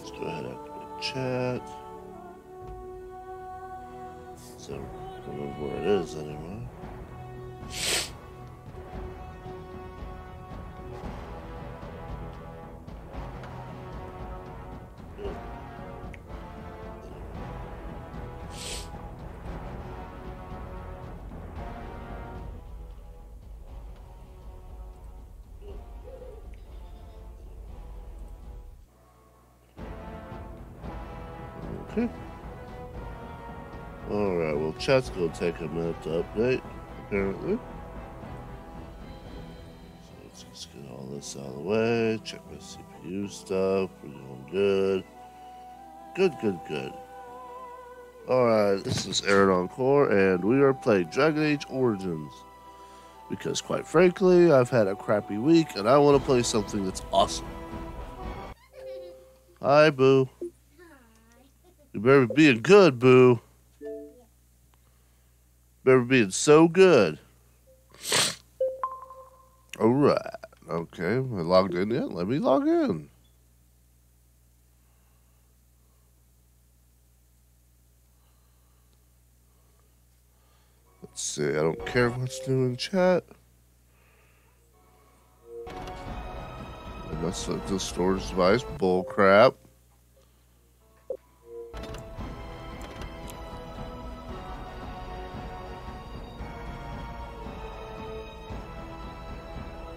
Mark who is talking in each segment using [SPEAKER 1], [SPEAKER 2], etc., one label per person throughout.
[SPEAKER 1] Let's go ahead and activate chat. So, I don't remember where it is anymore. Okay. Alright, well, chat's gonna take a minute to update, apparently. So let's just get all this out of the way. Check my CPU stuff. We're doing good. Good. Alright, this is Aronon Core, and we are playing Dragon Age Origins. Because, quite frankly, I've had a crappy week, and I want to play something that's awesome. Hi, Boo. You better be being good, Boo. Better be being so good. Alright. Okay, I logged in yet? Let me log in. Let's see, I don't care what's new in chat. And that's the storage device. Bull crap.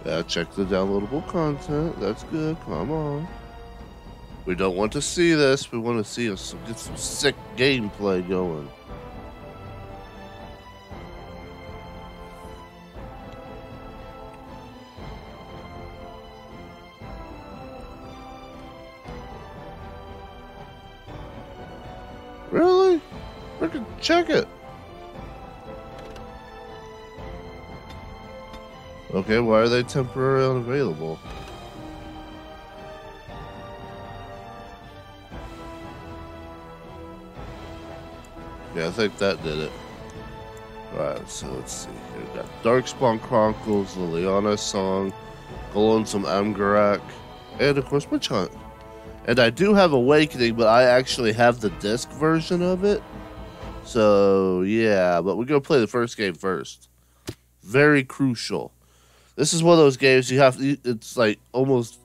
[SPEAKER 1] Yeah, check the downloadable content. That's good. Come on. We don't want to see this. We want to see us get some sick gameplay going. Really? Freaking check it. Okay, why are they temporarily unavailable? Yeah, I think that did it. Alright, so let's see here. We got Darkspawn Chronicles, Liliana Song, Golem Amgarak, and of course Witch Hunt. And I do have Awakening, but I actually have the disc version of it. So, yeah, but we're going to play the first game first. Very crucial. This is one of those games you have to, it's like almost,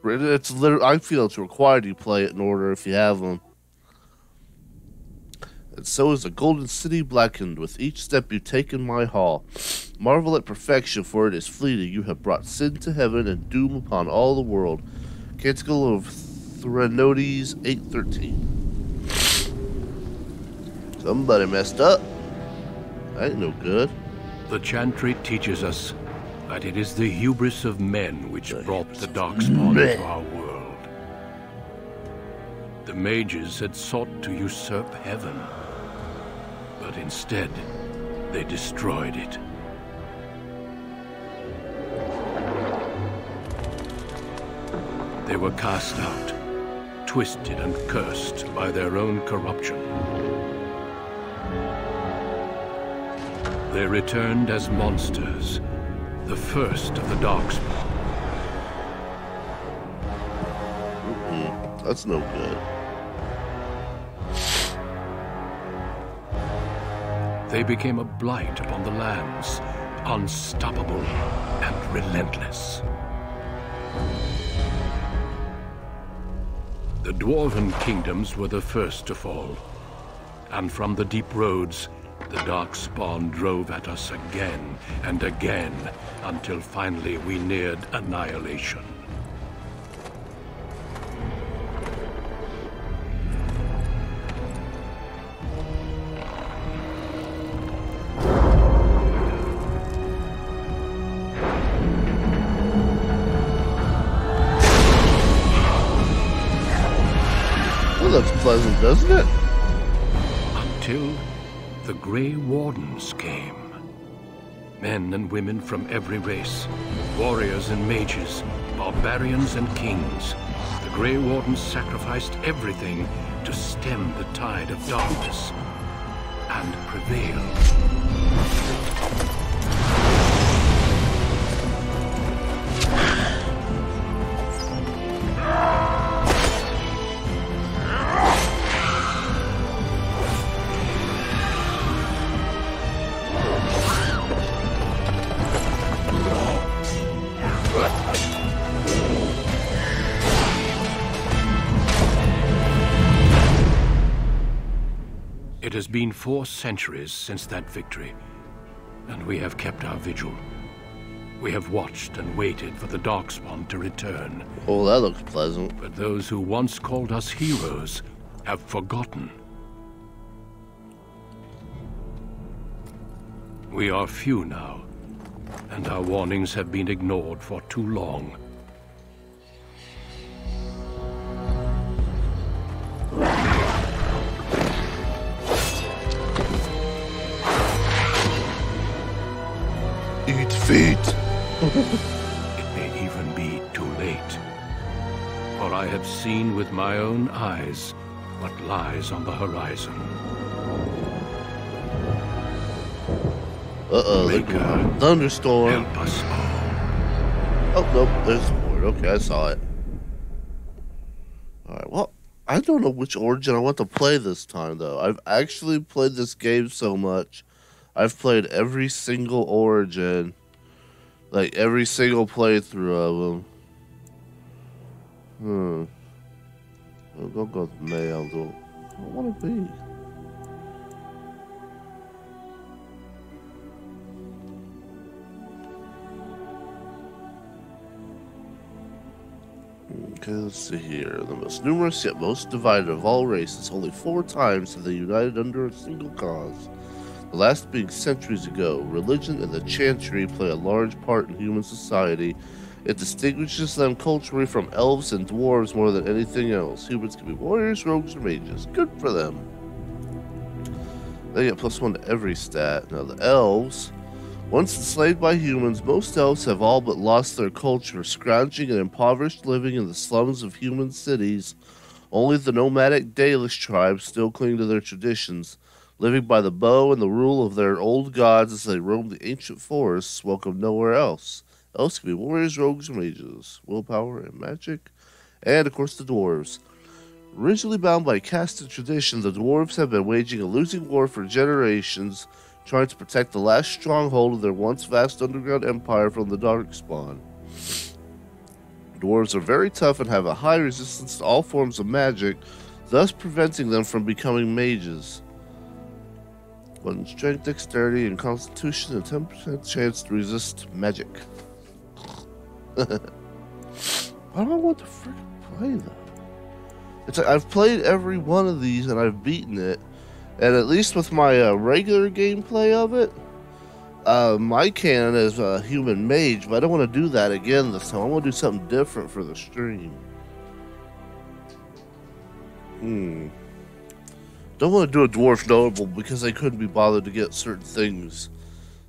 [SPEAKER 1] it's literally, I feel it's required you play it in order if you have them. And so is the Golden City blackened with each step you take in my hall. Marvel at perfection, for it is fleeting. You have brought sin to heaven and doom upon all the world. Canticle of Threnodies 8:13. Somebody messed up. That ain't no good.
[SPEAKER 2] The chantry teaches us that it is the hubris of men which brought the Darkspawn into our world. The mages had sought to usurp heaven, but instead they destroyed it. They were cast out, twisted and cursed by their own corruption. They returned as monsters, the first of the Darkspawn.
[SPEAKER 1] That's no good.
[SPEAKER 2] They became a blight upon the lands, unstoppable and relentless. The Dwarven kingdoms were the first to fall, and from the deep roads, the Darkspawn drove at us again and again, until finally we neared annihilation.
[SPEAKER 1] Well, that's pleasant, doesn't it?
[SPEAKER 2] Until the Grey Wardens came. Men and women from every race, warriors and mages, barbarians and kings. The Grey Wardens sacrificed everything to stem the tide of darkness and prevail. It has been 4 centuries since that victory, and we have kept our vigil. We have watched and waited for the Darkspawn to return.
[SPEAKER 1] Oh, that looks pleasant.
[SPEAKER 2] But those who once called us heroes have forgotten. We are few now, and our warnings have been ignored for too long.
[SPEAKER 1] Eat feet.
[SPEAKER 2] It may even be too late. For I have seen with my own eyes what lies on the horizon.
[SPEAKER 1] Uh-oh, look at a thunderstorm.
[SPEAKER 2] Help us all.
[SPEAKER 1] Oh, nope, there's the board. Okay, I saw it. Alright, well, I don't know which Origin I want to play this time, though. I've actually played this game so much. I've played every single Origin. Like, every single playthrough of them. I'll go with male, though. I don't want to be. Okay, let's see here. The most numerous yet most divided of all races, only 4 times have they united under a single cause. The last being centuries ago. Religion and the Chantry play a large part in human society. It distinguishes them culturally from elves and dwarves more than anything else. Humans can be warriors, rogues, or mages. Good for them. They get +1 to every stat. Now the elves. Once enslaved by humans, most elves have all but lost their culture, scrounging and impoverished living in the slums of human cities. Only the nomadic Dalish tribes still cling to their traditions, living by the bow and the rule of their old gods as they roam the ancient forests, welcome nowhere else. Elves can be warriors, rogues, or mages, willpower and magic, and of course the dwarves. Originally bound by caste and tradition, the dwarves have been waging a losing war for generations, trying to protect the last stronghold of their once vast underground empire from the Darkspawn. Dwarves are very tough and have a high resistance to all forms of magic, thus preventing them from becoming mages. 1 strength, dexterity, and constitution, and 10% chance to resist magic. Why do I want to freaking play that? It's like I've played every one of these and I've beaten it. And at least with my regular gameplay of it, my canon is a human mage, but I don't want to do that again this time. I want to do something different for the stream. Don't want to do a dwarf noble because I couldn't be bothered to get certain things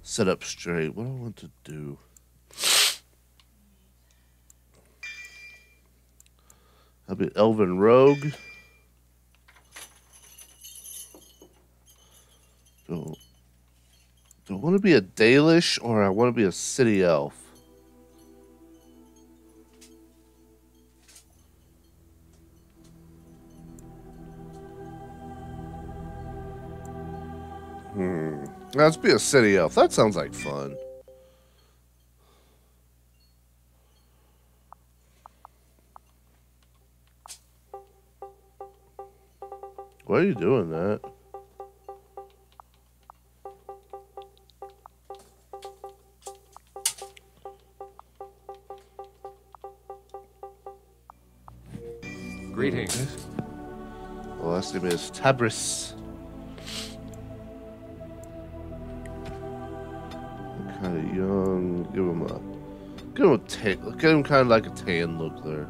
[SPEAKER 1] set up straight. What do I want to do? I'll be elven rogue. Do I want to be a Dalish or I want to be a city elf? Let's be a city elf. That sounds like fun. Why are you doing that?
[SPEAKER 2] Greetings.
[SPEAKER 1] Well, last name is Tabris. Kind of young. Give him kind of like a tan look there.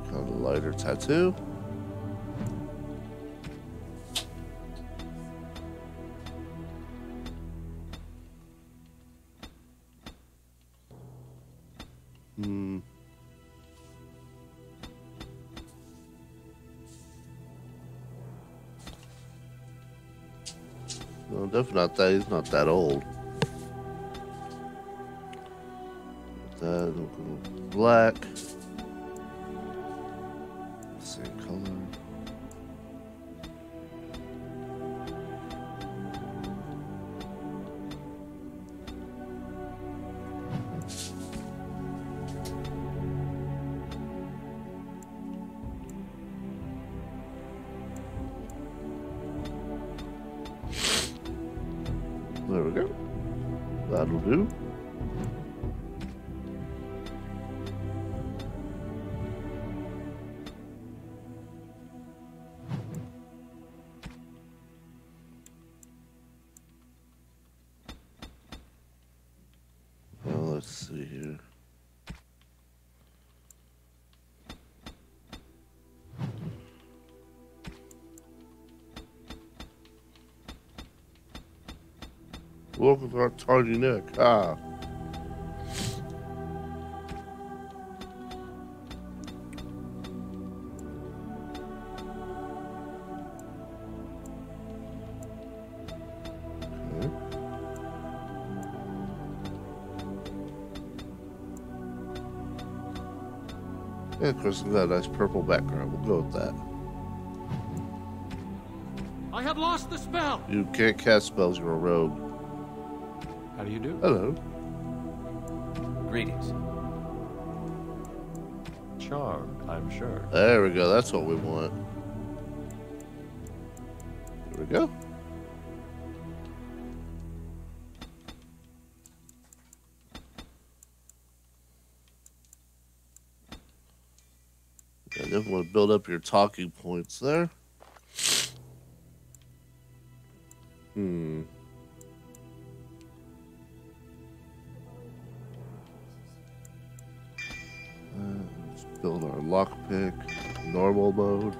[SPEAKER 1] Kind of lighter tattoo. No, definitely not that. He's not that old. That black. Same color. do. Well, let's see here. Welcome to our tardy neck. Ah. Okay. Yeah, of course, it's got a nice purple background. We'll go with that.
[SPEAKER 2] I have lost the spell.
[SPEAKER 1] You can't cast spells, you're a rogue.
[SPEAKER 2] How do you do?
[SPEAKER 1] Hello.
[SPEAKER 3] Greetings. Charmed, I'm sure.
[SPEAKER 1] There we go. That's what we want. There we go. I definitely want to build up your talking points there. Let's build our lockpick. Normal mode.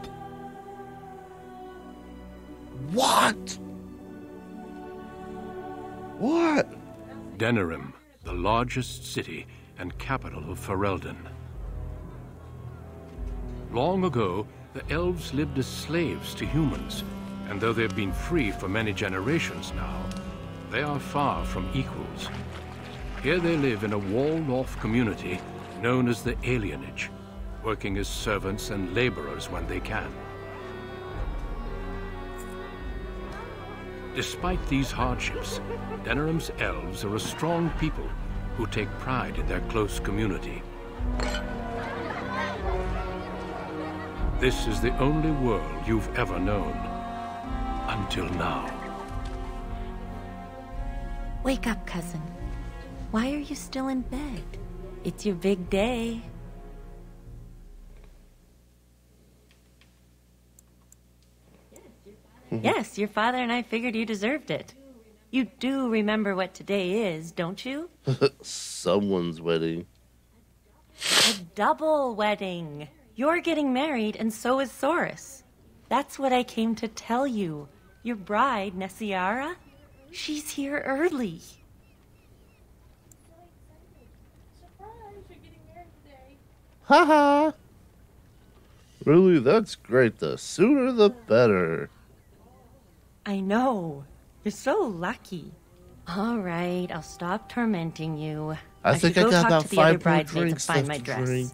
[SPEAKER 1] What? What?
[SPEAKER 2] Denerim, the largest city and capital of Ferelden. Long ago, the elves lived as slaves to humans, and though they've been free for many generations now, they are far from equals. Here they live in a walled-off community known as the Alienage, working as servants and laborers when they can. Despite these hardships, Denerim's elves are a strong people who take pride in their close community. This is the only world you've ever known. Until now.
[SPEAKER 4] Wake up, cousin. Why are you still in bed? It's your big day. Yes, your father and I figured you deserved it. You do remember what today is, don't you?
[SPEAKER 1] Someone's wedding.
[SPEAKER 4] A double wedding. You're getting married, and so is Soris. That's what I came to tell you. Your bride, Nessiara, she's here early.
[SPEAKER 1] Haha. Really, that's great. The sooner the better.
[SPEAKER 4] I know. You're so lucky. All right, I'll stop tormenting you.
[SPEAKER 1] I think I
[SPEAKER 4] should go
[SPEAKER 1] got
[SPEAKER 4] talk
[SPEAKER 1] about
[SPEAKER 4] to the other
[SPEAKER 1] 5 more
[SPEAKER 4] bridesmaids and
[SPEAKER 1] drinks
[SPEAKER 4] find
[SPEAKER 1] left
[SPEAKER 4] my
[SPEAKER 1] to
[SPEAKER 4] dress.
[SPEAKER 1] drink.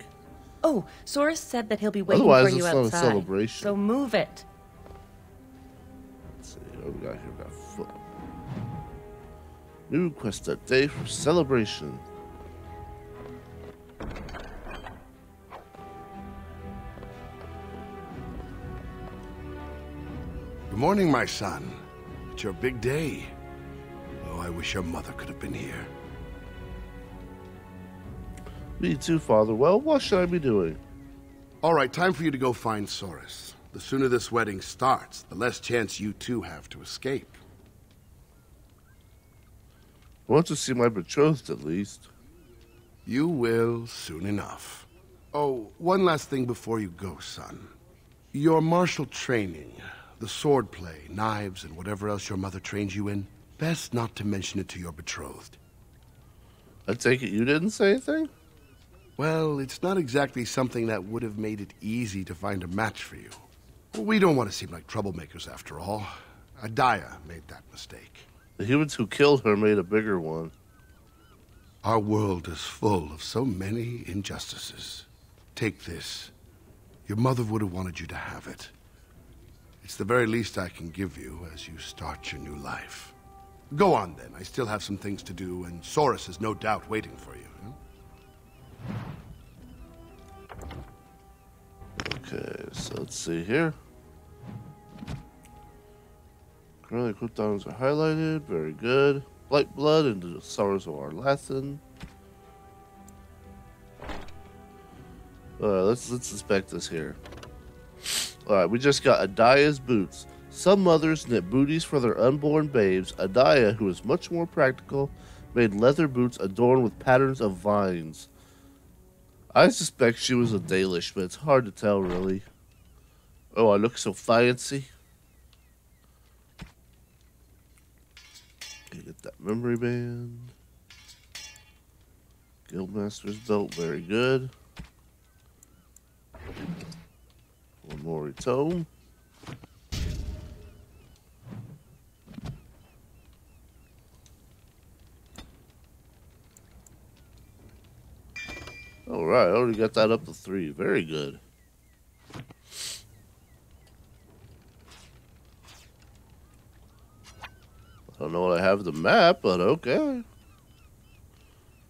[SPEAKER 4] Oh, Soris said that he'll be waiting
[SPEAKER 1] Otherwise,
[SPEAKER 4] for you
[SPEAKER 1] it's not a
[SPEAKER 4] outside.
[SPEAKER 1] celebration.
[SPEAKER 4] So move it.
[SPEAKER 1] Let's see what we got here. We got foot. New quest a day for celebration.
[SPEAKER 5] Good morning, my son. It's your big day. Oh, I wish your mother could have been here.
[SPEAKER 1] Me too, Father. Well, what should I be doing?
[SPEAKER 5] All right, time for you to go find Soris. The sooner this wedding starts, the less chance you two have to escape.
[SPEAKER 1] I want to see my betrothed at least.
[SPEAKER 5] You will soon enough. Oh, one last thing before you go, son. Your martial training, the swordplay, knives, and whatever else your mother trains you in, best not to mention it to your betrothed.
[SPEAKER 1] I take it you didn't say anything?
[SPEAKER 5] Well, it's not exactly something that would have made it easy to find a match for you. We don't want to seem like troublemakers after all. Adaya made that mistake.
[SPEAKER 1] The humans who killed her made a bigger one.
[SPEAKER 5] Our world is full of so many injustices. Take this. Your mother would have wanted you to have it. It's the very least I can give you as you start your new life. Go on then. I still have some things to do, and Soris is no doubt waiting for you.
[SPEAKER 1] Okay, so let's see here. Currently, cooldowns are highlighted. Very good. Blight blood into the sorrows of our Lathan. Let's inspect this here. Alright, we just got Adia's boots. Some mothers knit booties for their unborn babes. Adia, who is much more practical, made leather boots adorned with patterns of vines. I suspect she was a Dalish, but it's hard to tell, really. Oh, I look so fancy. Okay, get that memory band. Guildmaster's belt, very good. One more tome. Alright, I already got that up to 3. Very good. I don't know what I have the map, but okay.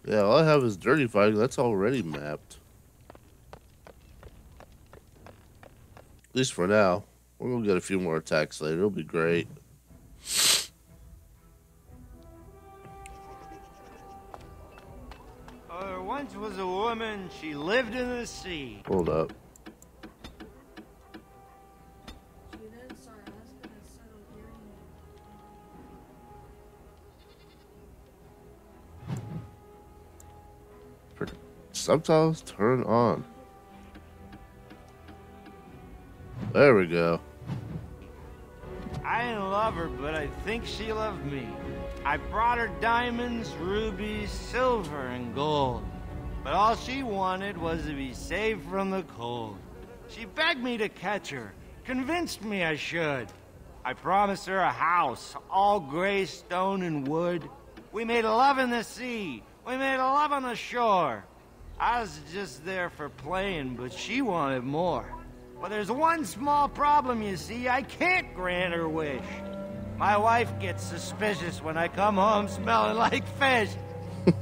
[SPEAKER 1] Yeah, all I have is dirty fighting. That's already mapped. At least for now. We're going to get a few more attacks later. It'll be great.
[SPEAKER 6] There once was a woman, she lived in the sea.
[SPEAKER 1] Hold up. Subtitles turn on. There we go.
[SPEAKER 6] I didn't love her, but I think she loved me. I brought her diamonds, rubies, silver, and gold. But all she wanted was to be saved from the cold. She begged me to catch her, convinced me I should. I promised her a house, all gray stone and wood. We made love in the sea. We made love on the shore. I was just there for playing, but she wanted more. Well, there's one small problem, you see. I can't grant her wish. My wife gets suspicious when I come home smelling like fish.
[SPEAKER 7] Well,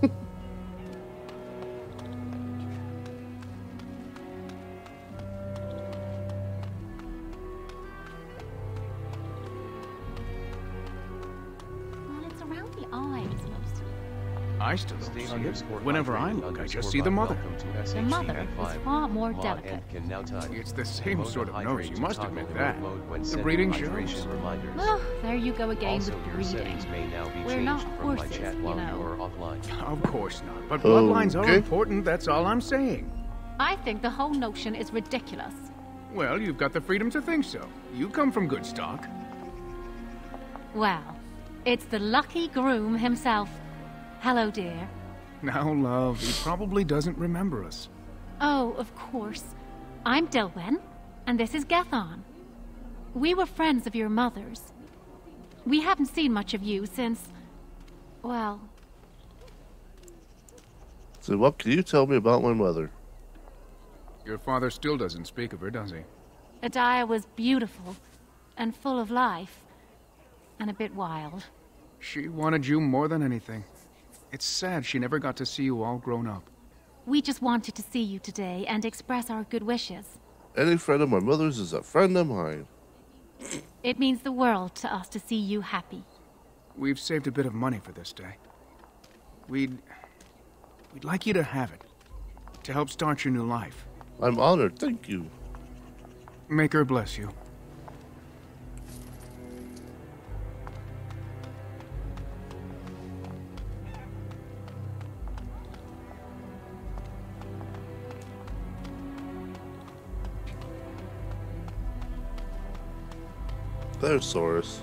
[SPEAKER 7] it's around the eyes mostly.
[SPEAKER 8] I still don't see it. Whenever I look, I just see the mother.
[SPEAKER 7] The mother is far more delicate.
[SPEAKER 8] It's the same sort of nose, you must admit that. The breeding shows.
[SPEAKER 7] Well, there you go again with breeding. We're not horses, you know.
[SPEAKER 8] Of course not, but bloodlines are important, that's all I'm saying.
[SPEAKER 7] I think the whole notion is ridiculous.
[SPEAKER 8] Well, you've got the freedom to think so. You come from good stock.
[SPEAKER 7] Well, it's the lucky groom himself. Hello, dear.
[SPEAKER 8] Now, love, he probably doesn't remember us.
[SPEAKER 7] Oh, of course. I'm Dilwyn, and this is Gethon. We were friends of your mother's. We haven't seen much of you since... well...
[SPEAKER 1] So what can you tell me about my mother?
[SPEAKER 8] Your father still doesn't speak of her, does he?
[SPEAKER 7] Adia was beautiful, and full of life, and a bit wild.
[SPEAKER 8] She wanted you more than anything. It's sad she never got to see you all grown up.
[SPEAKER 7] We just wanted to see you today and express our good wishes.
[SPEAKER 1] Any friend of my mother's is a friend of mine.
[SPEAKER 7] It means the world to us to see you happy.
[SPEAKER 8] We've saved a bit of money for this day. We'd like you to have it, to help start your new life.
[SPEAKER 1] I'm honored, thank you.
[SPEAKER 8] Make her bless you.
[SPEAKER 1] There's Saurus.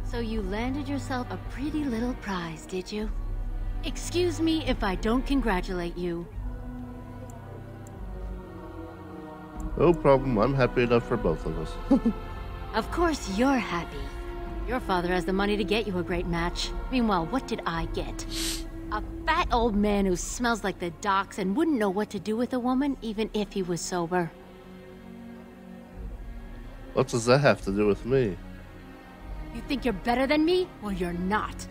[SPEAKER 9] So you landed yourself a pretty little prize, did you? Excuse me if I don't congratulate you.
[SPEAKER 1] No problem, I'm happy enough for both of us.
[SPEAKER 9] Of course you're happy. Your father has the money to get you a great match. Meanwhile, what did I get? A fat old man who smells like the docks and wouldn't know what to do with a woman, even if he was sober.
[SPEAKER 1] What does that have to do with me?
[SPEAKER 9] You think you're better than me? Well, you're not.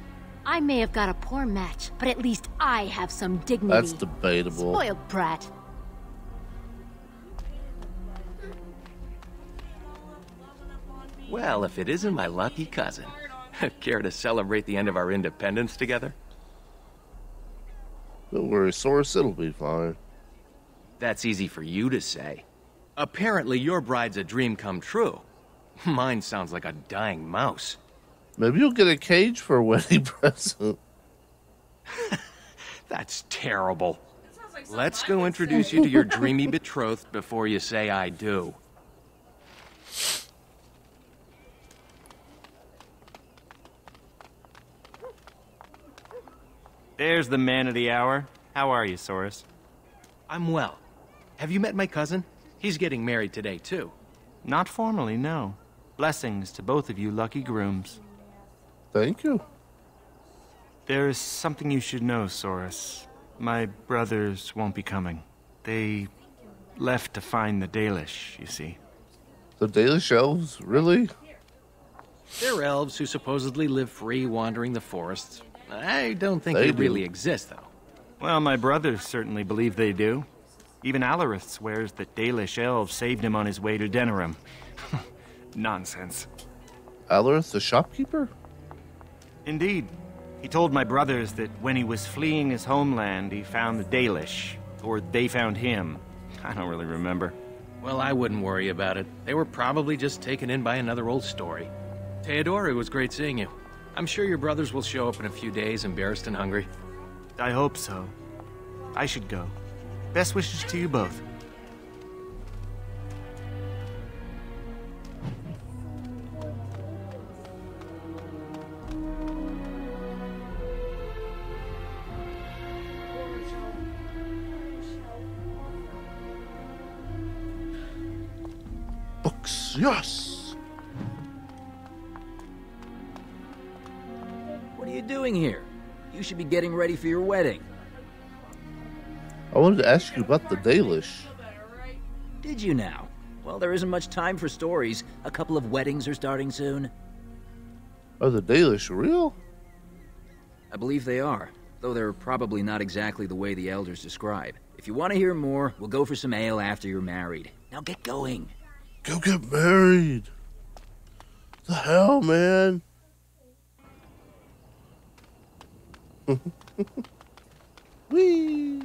[SPEAKER 9] I may have got a poor match, but at least I have some dignity.
[SPEAKER 1] That's debatable.
[SPEAKER 9] Spoiled brat.
[SPEAKER 10] Well, if it isn't my lucky cousin. Care to celebrate the end of our independence together?
[SPEAKER 1] Don't worry, Source, it'll be fine.
[SPEAKER 10] That's easy for you to say. Apparently your bride's a dream come true. Mine sounds like a dying mouse.
[SPEAKER 1] Maybe you'll get a cage for a wedding present.
[SPEAKER 10] That's terrible. Let's go introduce you to your dreamy betrothed before you say I do.
[SPEAKER 6] There's the man of the hour. How are you, Source?
[SPEAKER 10] I'm well. Have you met my cousin? He's getting married today, too.
[SPEAKER 6] Not formally, no. Blessings to both of you lucky grooms.
[SPEAKER 1] Thank you.
[SPEAKER 6] There is something you should know, Source. My brothers won't be coming. They left to find the Dalish, you see.
[SPEAKER 1] The Dalish elves? Really?
[SPEAKER 10] They're elves who supposedly live free wandering the forests. I don't think they really exist, though.
[SPEAKER 6] Well, my brothers certainly believe they do. Even Alarith swears that Dalish elves saved him on his way to Denerim. Nonsense.
[SPEAKER 1] Alarith, the shopkeeper?
[SPEAKER 6] Indeed. He told my brothers that when he was fleeing his homeland, he found the Dalish. Or they found him. I don't really remember.
[SPEAKER 10] Well, I wouldn't worry about it. They were probably just taken in by another old story. Theodore, it was great seeing you. I'm sure your brothers will show up in a few days, embarrassed and hungry.
[SPEAKER 6] I hope so. I should go. Best wishes to you both.
[SPEAKER 1] Books, yes!
[SPEAKER 11] What are you doing here? You should be getting ready for your wedding.
[SPEAKER 1] I wanted to ask you about the Dalish.
[SPEAKER 11] Did you now? Well, there isn't much time for stories. A couple of weddings are starting soon.
[SPEAKER 1] Are the Dalish real?
[SPEAKER 11] I believe they are, though they're probably not exactly the way the elders describe. If you want to hear more, we'll go for some ale after you're married. Now get going.
[SPEAKER 1] Go get married. The hell, man? Whee!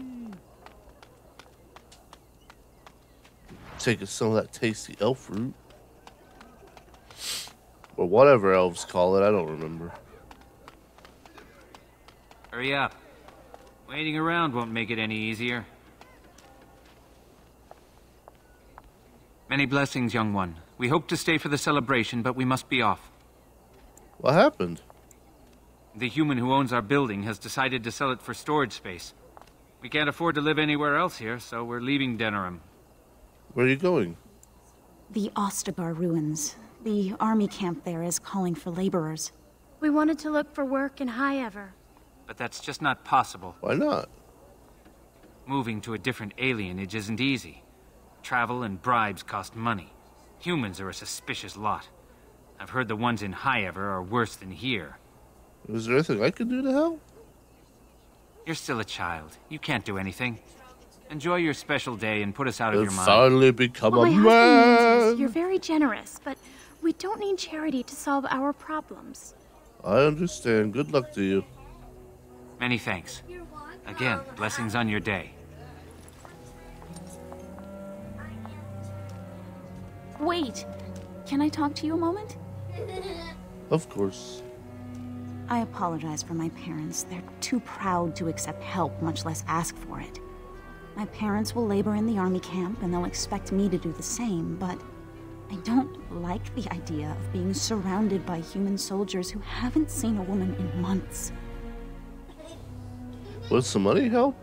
[SPEAKER 1] Taking some of that tasty elf fruit. Or whatever elves call it, I don't remember.
[SPEAKER 12] Hurry up. Waiting around won't make it any easier. Many blessings, young one. We hope to stay for the celebration, but we must be off.
[SPEAKER 1] What happened?
[SPEAKER 12] The human who owns our building has decided to sell it for storage space. We can't afford to live anywhere else here, so we're leaving Denerim.
[SPEAKER 1] Where are you going?
[SPEAKER 13] The Ostabar ruins. The army camp there is calling for laborers.
[SPEAKER 14] We wanted to look for work in High Ever.
[SPEAKER 12] But that's just not possible.
[SPEAKER 1] Why not?
[SPEAKER 12] Moving to a different alienage isn't easy. Travel and bribes cost money. Humans are a suspicious lot. I've heard the ones in High Ever are worse than here.
[SPEAKER 1] Is there anything I could do to help?
[SPEAKER 12] You're still a child. You can't do anything. Enjoy your special day and put us out of your mind.
[SPEAKER 1] Finally become
[SPEAKER 14] Well,
[SPEAKER 1] a
[SPEAKER 14] my husband
[SPEAKER 1] man.
[SPEAKER 14] means you're very generous, but we don't need charity to solve our problems.
[SPEAKER 1] I understand. Good luck to you.
[SPEAKER 12] Many thanks. Again, blessings on your day.
[SPEAKER 13] Wait, can I talk to you a moment?
[SPEAKER 1] Of course.
[SPEAKER 13] I apologize for my parents. They're too proud to accept help, much less ask for it. My parents will labor in the army camp, and they'll expect me to do the same, but I don't like the idea of being surrounded by human soldiers who haven't seen a woman in months.
[SPEAKER 1] Would some money help?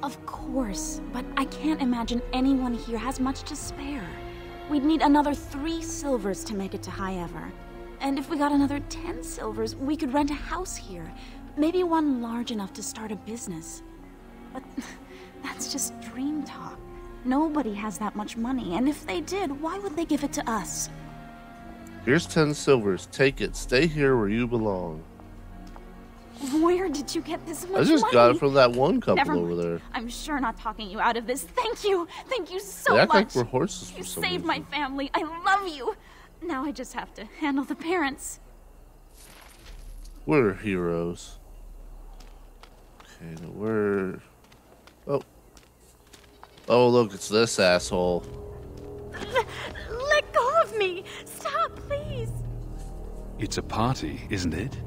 [SPEAKER 13] Of course, but I can't imagine anyone here has much to spare. We'd need another 3 silvers to make it to High Ever. And if we got another 10 silvers, we could rent a house here. Maybe one large enough to start a business. But that's just dream talk. Nobody has that much money, and if they did, why would they give it to us?
[SPEAKER 1] Here's 10 silvers. Take it. Stay here where you belong.
[SPEAKER 13] Where did you get this much money?
[SPEAKER 1] I just got it from that one couple
[SPEAKER 13] Never
[SPEAKER 1] over
[SPEAKER 13] mind.
[SPEAKER 1] there.
[SPEAKER 13] I'm sure not talking you out of this. Thank you. Thank you so
[SPEAKER 1] They act
[SPEAKER 13] much.
[SPEAKER 1] like we're horses for
[SPEAKER 13] You
[SPEAKER 1] some
[SPEAKER 13] saved
[SPEAKER 1] reason.
[SPEAKER 13] my family. I love you.
[SPEAKER 14] Now I just have to handle the parents.
[SPEAKER 1] We're heroes. Okay, now we're... Oh. Oh, look, it's this asshole.
[SPEAKER 14] Let go of me! Stop, please!
[SPEAKER 15] It's a party, isn't it?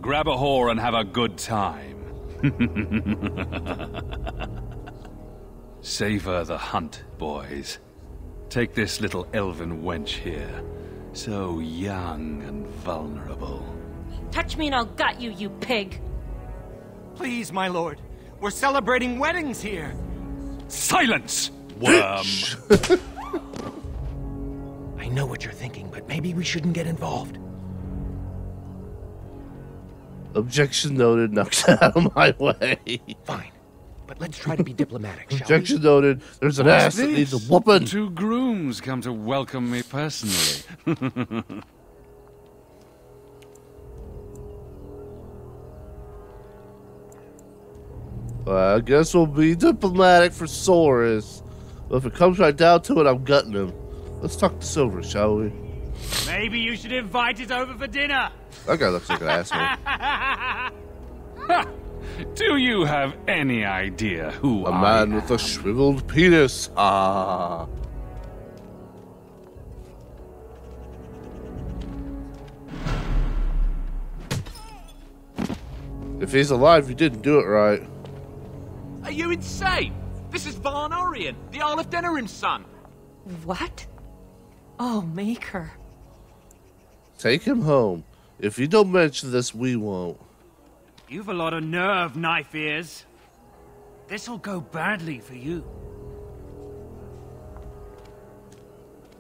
[SPEAKER 15] Grab a whore and have a good time. Savor the hunt, boys. Take this little elven wench here. So young and vulnerable.
[SPEAKER 4] Touch me and I'll gut you, you pig!
[SPEAKER 6] Please, my lord. We're celebrating weddings here.
[SPEAKER 15] Silence, worm!
[SPEAKER 10] I know what you're thinking, but maybe we shouldn't get involved.
[SPEAKER 1] Objection noted, knocks out of my way.
[SPEAKER 10] Fine, but let's try to be diplomatic, shall we?
[SPEAKER 1] Objection noted, there's an ass that needs a whooping.
[SPEAKER 15] 2 grooms come to welcome me personally.
[SPEAKER 1] I guess we'll be diplomatic for Soris. But if it comes right down to it, I'm gutting him. Let's talk to Silver, shall we?
[SPEAKER 12] Maybe you should invite us over for dinner.
[SPEAKER 1] That guy looks like an asshole.
[SPEAKER 15] Do you have any idea who
[SPEAKER 1] A
[SPEAKER 15] I
[SPEAKER 1] man
[SPEAKER 15] am?
[SPEAKER 1] with a shriveled penis. Ah. If he's alive, you didn't do it right.
[SPEAKER 16] Are you insane? This is Von Orion, the Earl of Denerim's son.
[SPEAKER 4] What? Oh, Maker.
[SPEAKER 1] Take him home. If you don't mention this, we won't.
[SPEAKER 12] You've a lot of nerve, knife ears. This'll go badly for you.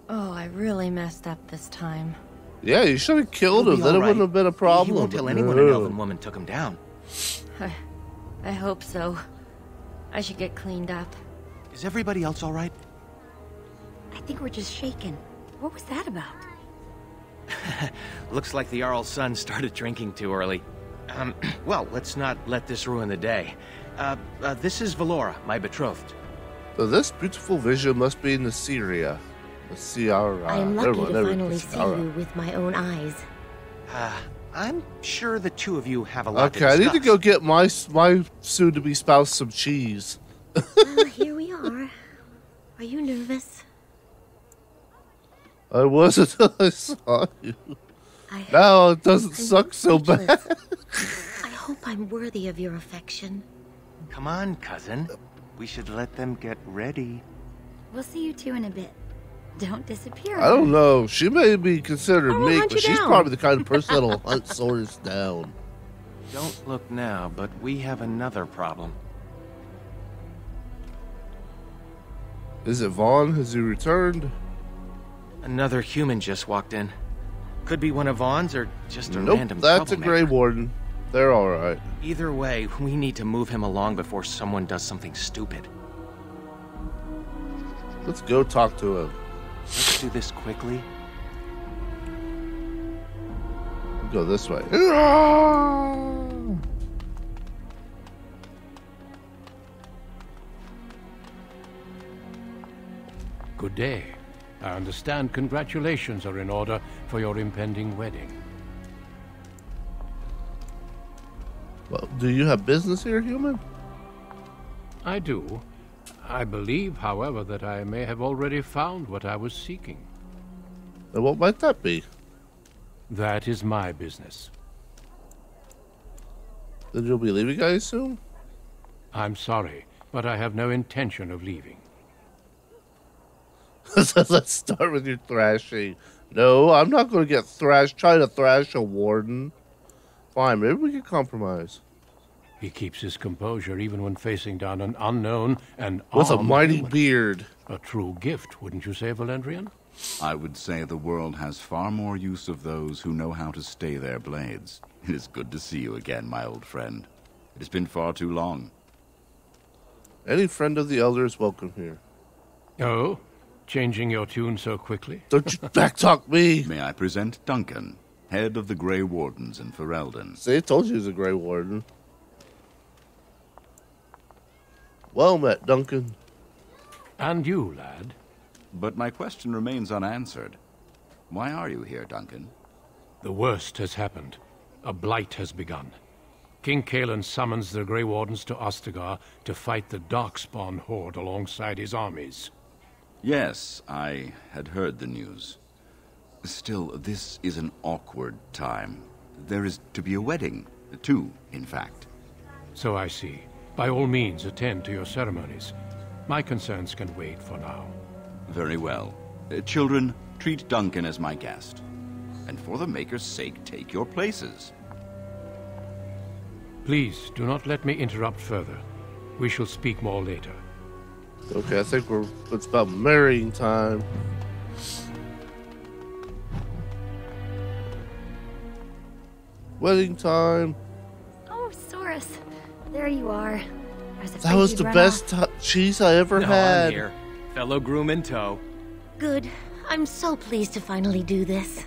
[SPEAKER 4] Oh, I really messed up this time.
[SPEAKER 1] Yeah, you should have killed him. Then it wouldn't have been a problem.
[SPEAKER 10] He won't tell anyone an elven woman took him down.
[SPEAKER 4] I hope so. I should get cleaned up.
[SPEAKER 10] Is everybody else all right?
[SPEAKER 9] I think we're just shaken. What was that about?
[SPEAKER 10] Looks like the Jarl's son started drinking too early. Well, let's not let this ruin the day. This is Valora, my betrothed.
[SPEAKER 1] So this beautiful vision must be in the Syria. The Ciara.
[SPEAKER 9] I am lucky to finally see you with my own eyes.
[SPEAKER 10] I'm sure the two of you have a lot to
[SPEAKER 1] Okay, I
[SPEAKER 10] discuss.
[SPEAKER 1] need to go get my soon-to-be spouse some cheese.
[SPEAKER 9] Well, here we are. Are you nervous?
[SPEAKER 1] I wasn't until I saw you. Now it doesn't suck so bad.
[SPEAKER 9] I hope I'm worthy of your affection.
[SPEAKER 10] Come on, cousin. We should let them get ready.
[SPEAKER 14] We'll see you two in a bit. Don't disappear.
[SPEAKER 1] I don't know. She may be considered
[SPEAKER 14] I will
[SPEAKER 1] meek,
[SPEAKER 14] hunt
[SPEAKER 1] but
[SPEAKER 14] you
[SPEAKER 1] she's
[SPEAKER 14] down.
[SPEAKER 1] probably the kind of person that'll hunt Soris down.
[SPEAKER 10] Don't look now, but we have another problem.
[SPEAKER 1] Is it Vaughn? Has he returned?
[SPEAKER 10] Another human just walked in. Could be one of Vaughn's or just a
[SPEAKER 1] Nope,
[SPEAKER 10] random
[SPEAKER 1] that's a
[SPEAKER 10] troublemaker.
[SPEAKER 1] Grey Warden. They're alright.
[SPEAKER 10] Either way, we need to move him along before someone does something stupid.
[SPEAKER 1] Let's go talk to him.
[SPEAKER 10] Let's do this quickly.
[SPEAKER 1] Go this way.
[SPEAKER 2] Good day. I understand congratulations are in order for your impending wedding.
[SPEAKER 1] Well, do you have business here, human?
[SPEAKER 2] I do. I believe, however, that I may have already found what I was seeking.
[SPEAKER 1] And what might that be?
[SPEAKER 2] That is my business.
[SPEAKER 1] Then you'll be leaving, I assume?
[SPEAKER 2] I'm sorry, but I have no intention of leaving.
[SPEAKER 1] Let's start with your thrashing. No, I'm not going to get thrashed. Try to thrash a warden. Fine, maybe we can compromise.
[SPEAKER 2] He keeps his composure even when facing down an unknown and
[SPEAKER 1] With a
[SPEAKER 2] armed
[SPEAKER 1] mighty
[SPEAKER 2] human.
[SPEAKER 1] beard.
[SPEAKER 2] A true gift, wouldn't you say, Valendrian?
[SPEAKER 17] I would say the world has far more use of those who know how to stay their blades. It is good to see you again, my old friend. It has been far too long.
[SPEAKER 1] Any friend of the elder is welcome here.
[SPEAKER 2] Oh? Changing your tune so quickly?
[SPEAKER 1] Don't you backtalk me!
[SPEAKER 17] May I present Duncan, head of the Grey Wardens in Ferelden.
[SPEAKER 1] See, I told you he was a Grey Warden. Well met, Duncan.
[SPEAKER 2] And you, lad.
[SPEAKER 17] But my question remains unanswered. Why are you here, Duncan?
[SPEAKER 2] The worst has happened. A blight has begun. King Kalen summons the Grey Wardens to Ostagar to fight the Darkspawn horde alongside his armies.
[SPEAKER 17] Yes, I had heard the news. Still, this is an awkward time. There is to be a wedding. Two, in fact.
[SPEAKER 2] So I see. By all means, attend to your ceremonies. My concerns can wait for now.
[SPEAKER 17] Very well. Children, treat Duncan as my guest. And for the Maker's sake, take your places.
[SPEAKER 2] Please, do not let me interrupt further. We shall speak more later.
[SPEAKER 1] Okay, I think it's about marrying time. Wedding time.
[SPEAKER 14] Oh, Soros, there you are.
[SPEAKER 1] That was the best cheese I ever had.
[SPEAKER 10] I'm here. Fellow groom in tow.
[SPEAKER 9] Good. I'm so pleased to finally do this.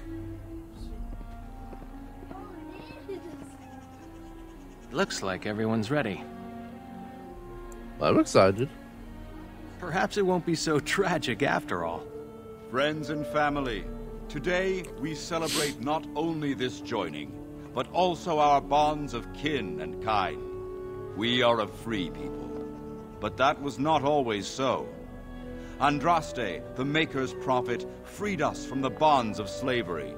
[SPEAKER 10] Looks like everyone's ready.
[SPEAKER 1] I'm excited.
[SPEAKER 10] Perhaps it won't be so tragic after all.
[SPEAKER 17] Friends and family, today we celebrate not only this joining, but also our bonds of kin and kind. We are a free people, but that was not always so. Andraste, the Maker's prophet, freed us from the bonds of slavery.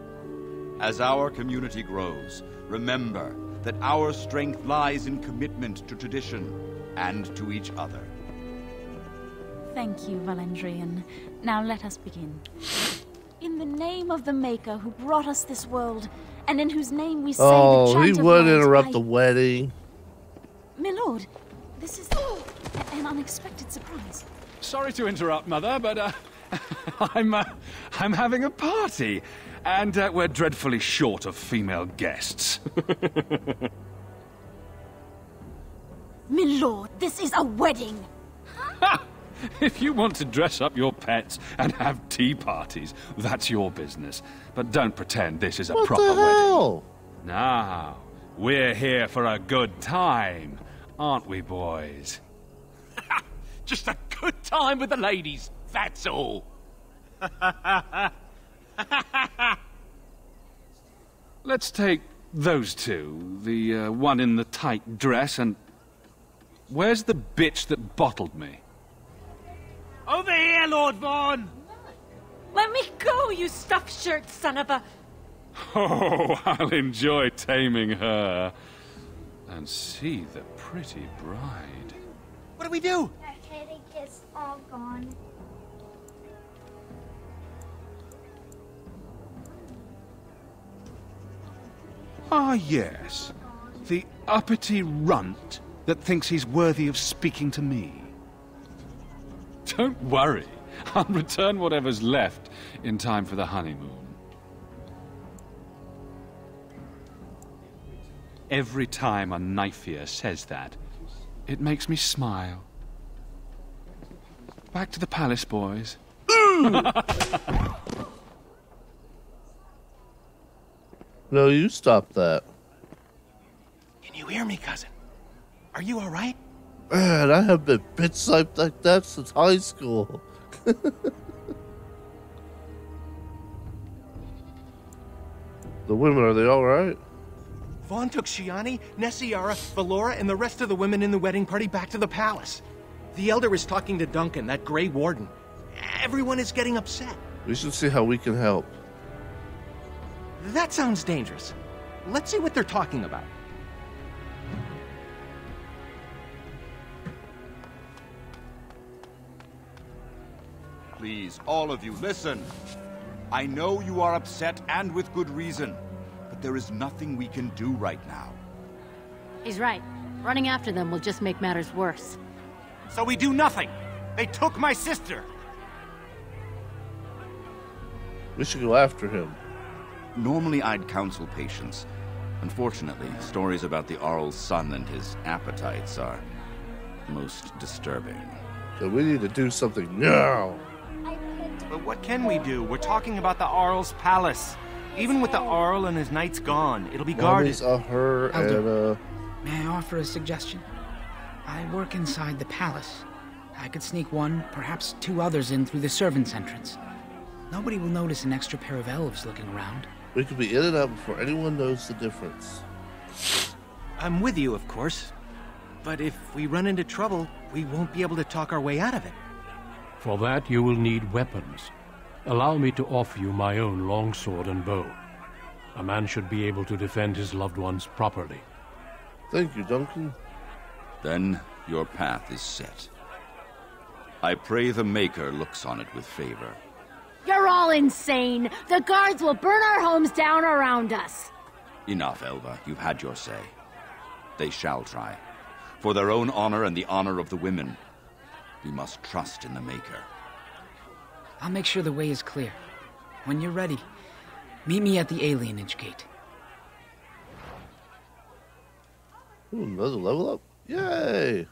[SPEAKER 17] As our community grows, remember that our strength lies in commitment to tradition and to each other.
[SPEAKER 13] Thank you, Valandrian. Now let us begin. In the name of the Maker who brought us this world, and in whose name we say the chant
[SPEAKER 1] he
[SPEAKER 13] of
[SPEAKER 1] would
[SPEAKER 13] light,
[SPEAKER 1] interrupt the wedding.
[SPEAKER 13] My lord, this is an unexpected surprise.
[SPEAKER 15] Sorry to interrupt, Mother, but I'm having a party, and we're dreadfully short of female guests.
[SPEAKER 13] My lord, this is a wedding!
[SPEAKER 15] If you want to dress up your pets and have tea parties, that's your business. But don't pretend this is a proper wedding. Now, we're here for a good time, aren't we, boys?
[SPEAKER 16] Just a good time with the ladies, that's all.
[SPEAKER 15] Let's take those two, the one in the tight dress and... Where's the bitch that bottled me?
[SPEAKER 16] Over here, Lord Vaughn!
[SPEAKER 4] Let me go, you stuffed shirt son of a...
[SPEAKER 15] Oh, I'll enjoy taming her. And see the pretty bride.
[SPEAKER 16] What do we do?
[SPEAKER 14] That headache is all gone.
[SPEAKER 15] Ah, yes. The uppity runt that thinks he's worthy of speaking to me. Don't worry. I'll return whatever's left in time for the honeymoon. Every time a knife-ear says that, it makes me smile. Back to the palace, boys.
[SPEAKER 1] No, you stop that.
[SPEAKER 16] Can you hear me, cousin? Are you all right?
[SPEAKER 1] Man, I have been bitch sniped like that since high school. The women, are they all right?
[SPEAKER 16] Vaughn took Shiani, Nessiara, Valora, and the rest of the women in the wedding party back to the palace. The Elder is talking to Duncan, that Grey Warden. Everyone is getting upset.
[SPEAKER 1] We should see how we can help.
[SPEAKER 16] That sounds dangerous. Let's see what they're talking about.
[SPEAKER 17] Please, all of you, listen. I know you are upset, and with good reason. But there is nothing we can do right now.
[SPEAKER 9] He's right. Running after them will just make matters worse.
[SPEAKER 16] So we do nothing. They took my sister.
[SPEAKER 1] We should go after him.
[SPEAKER 17] Normally I'd counsel patience. Unfortunately, stories about the Arl's son and his appetites are most disturbing.
[SPEAKER 1] So we need to do something now.
[SPEAKER 16] But what can we do? We're talking about the Arl's palace. Even with the Arl and his knights gone, it'll be guarded.
[SPEAKER 1] Her
[SPEAKER 8] Elder, may I offer a suggestion? I work inside the palace. I could sneak one, perhaps two others in through the servants' entrance. Nobody will notice an extra pair of elves looking around.
[SPEAKER 1] We could be in and out before anyone knows the difference.
[SPEAKER 16] I'm with you, of course. But if we run into trouble, we won't be able to talk our way out of it.
[SPEAKER 2] For that, you will need weapons. Allow me to offer you my own longsword and bow. A man should be able to defend his loved ones properly.
[SPEAKER 1] Thank you, Duncan.
[SPEAKER 17] Then your path is set. I pray the Maker looks on it with favor.
[SPEAKER 9] You're all insane. The guards will burn our homes down around us.
[SPEAKER 17] Enough, Elva. You've had your say. They shall try. For their own honor and the honor of the women. We must trust in the Maker.
[SPEAKER 8] I'll make sure the way is clear. When you're ready, meet me at the alienage gate.
[SPEAKER 1] Ooh, another level up. Yay!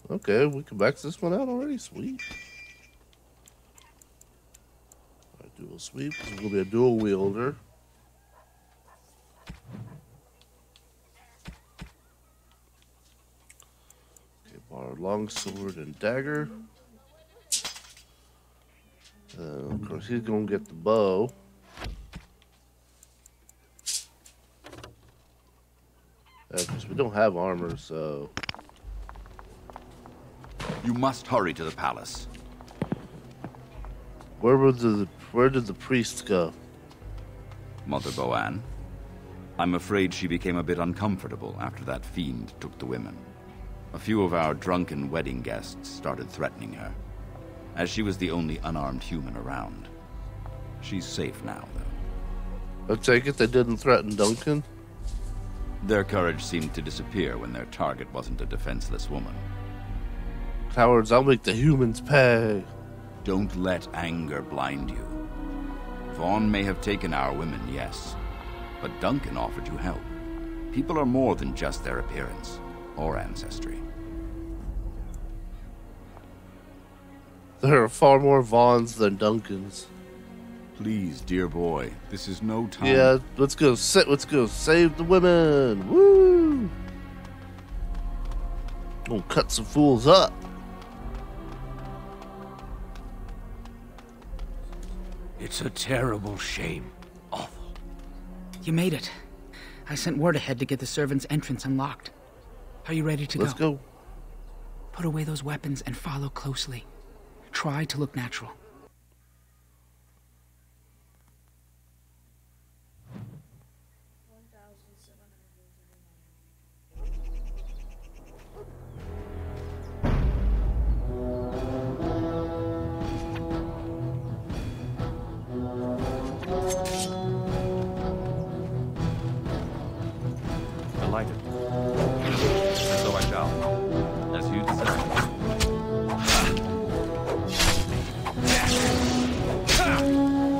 [SPEAKER 1] Okay, we can max this one out already. Sweet. Alright, dual sweep. This is going to be a dual wielder. Okay, bar longsword and dagger. Of course, he's going to get the bow. Because we don't have armor, so...
[SPEAKER 17] You must hurry to the palace.
[SPEAKER 1] Where did the priest go?
[SPEAKER 17] Mother Boann. I'm afraid she became a bit uncomfortable after that fiend took the women. A few of our drunken wedding guests started threatening her, as she was the only unarmed human around. She's safe now, though.
[SPEAKER 1] I take it they didn't threaten Duncan?
[SPEAKER 17] Their courage seemed to disappear when their target wasn't a defenseless woman.
[SPEAKER 1] Cowards, I'll make the humans pay.
[SPEAKER 17] Don't let anger blind you. Vaughn may have taken our women, yes, but Duncan offered you help. People are more than just their appearance or ancestry.
[SPEAKER 1] There are far more Vaughns than Duncans.
[SPEAKER 17] Please, dear boy, this is no time.
[SPEAKER 1] Yeah, let's go save the women. Woo! Gonna cut some fools up.
[SPEAKER 2] It's a terrible shame. Awful.
[SPEAKER 8] You made it. I sent word ahead to get the servants' entrance unlocked. Are you ready to go?
[SPEAKER 1] Let's go.
[SPEAKER 8] Put away those weapons and follow closely. Try to look natural.
[SPEAKER 3] Delighted. And so I shall. As you decide.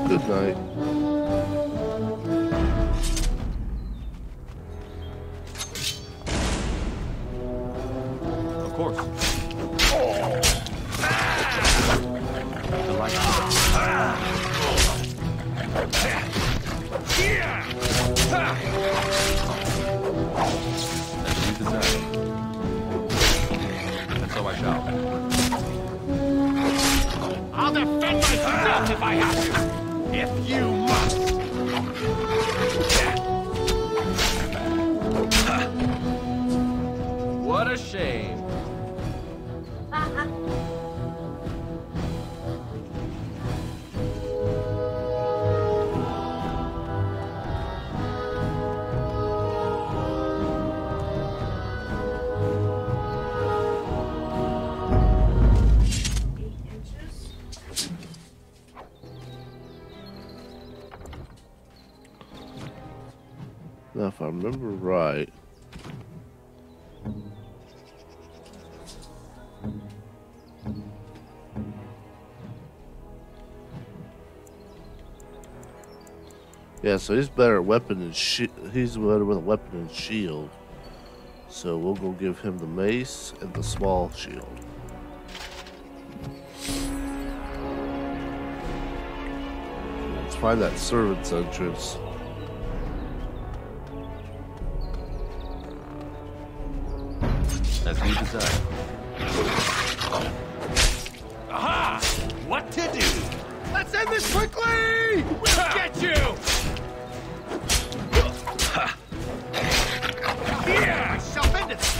[SPEAKER 1] Good night.
[SPEAKER 3] Of course. Delighted. As you desire. And so I shall.
[SPEAKER 18] I'll defend myself if I have to. If you must.
[SPEAKER 3] What a shame.
[SPEAKER 1] Now, if I remember right, yeah, so he's better at weapon and he's better with a weapon and shield. So we'll go give him the mace and the small shield. Let's find that servant's entrance.
[SPEAKER 3] desire.
[SPEAKER 18] Aha! What to do?
[SPEAKER 16] Let's end this quickly!
[SPEAKER 18] We'll get you!
[SPEAKER 16] Yeah! Myself into this!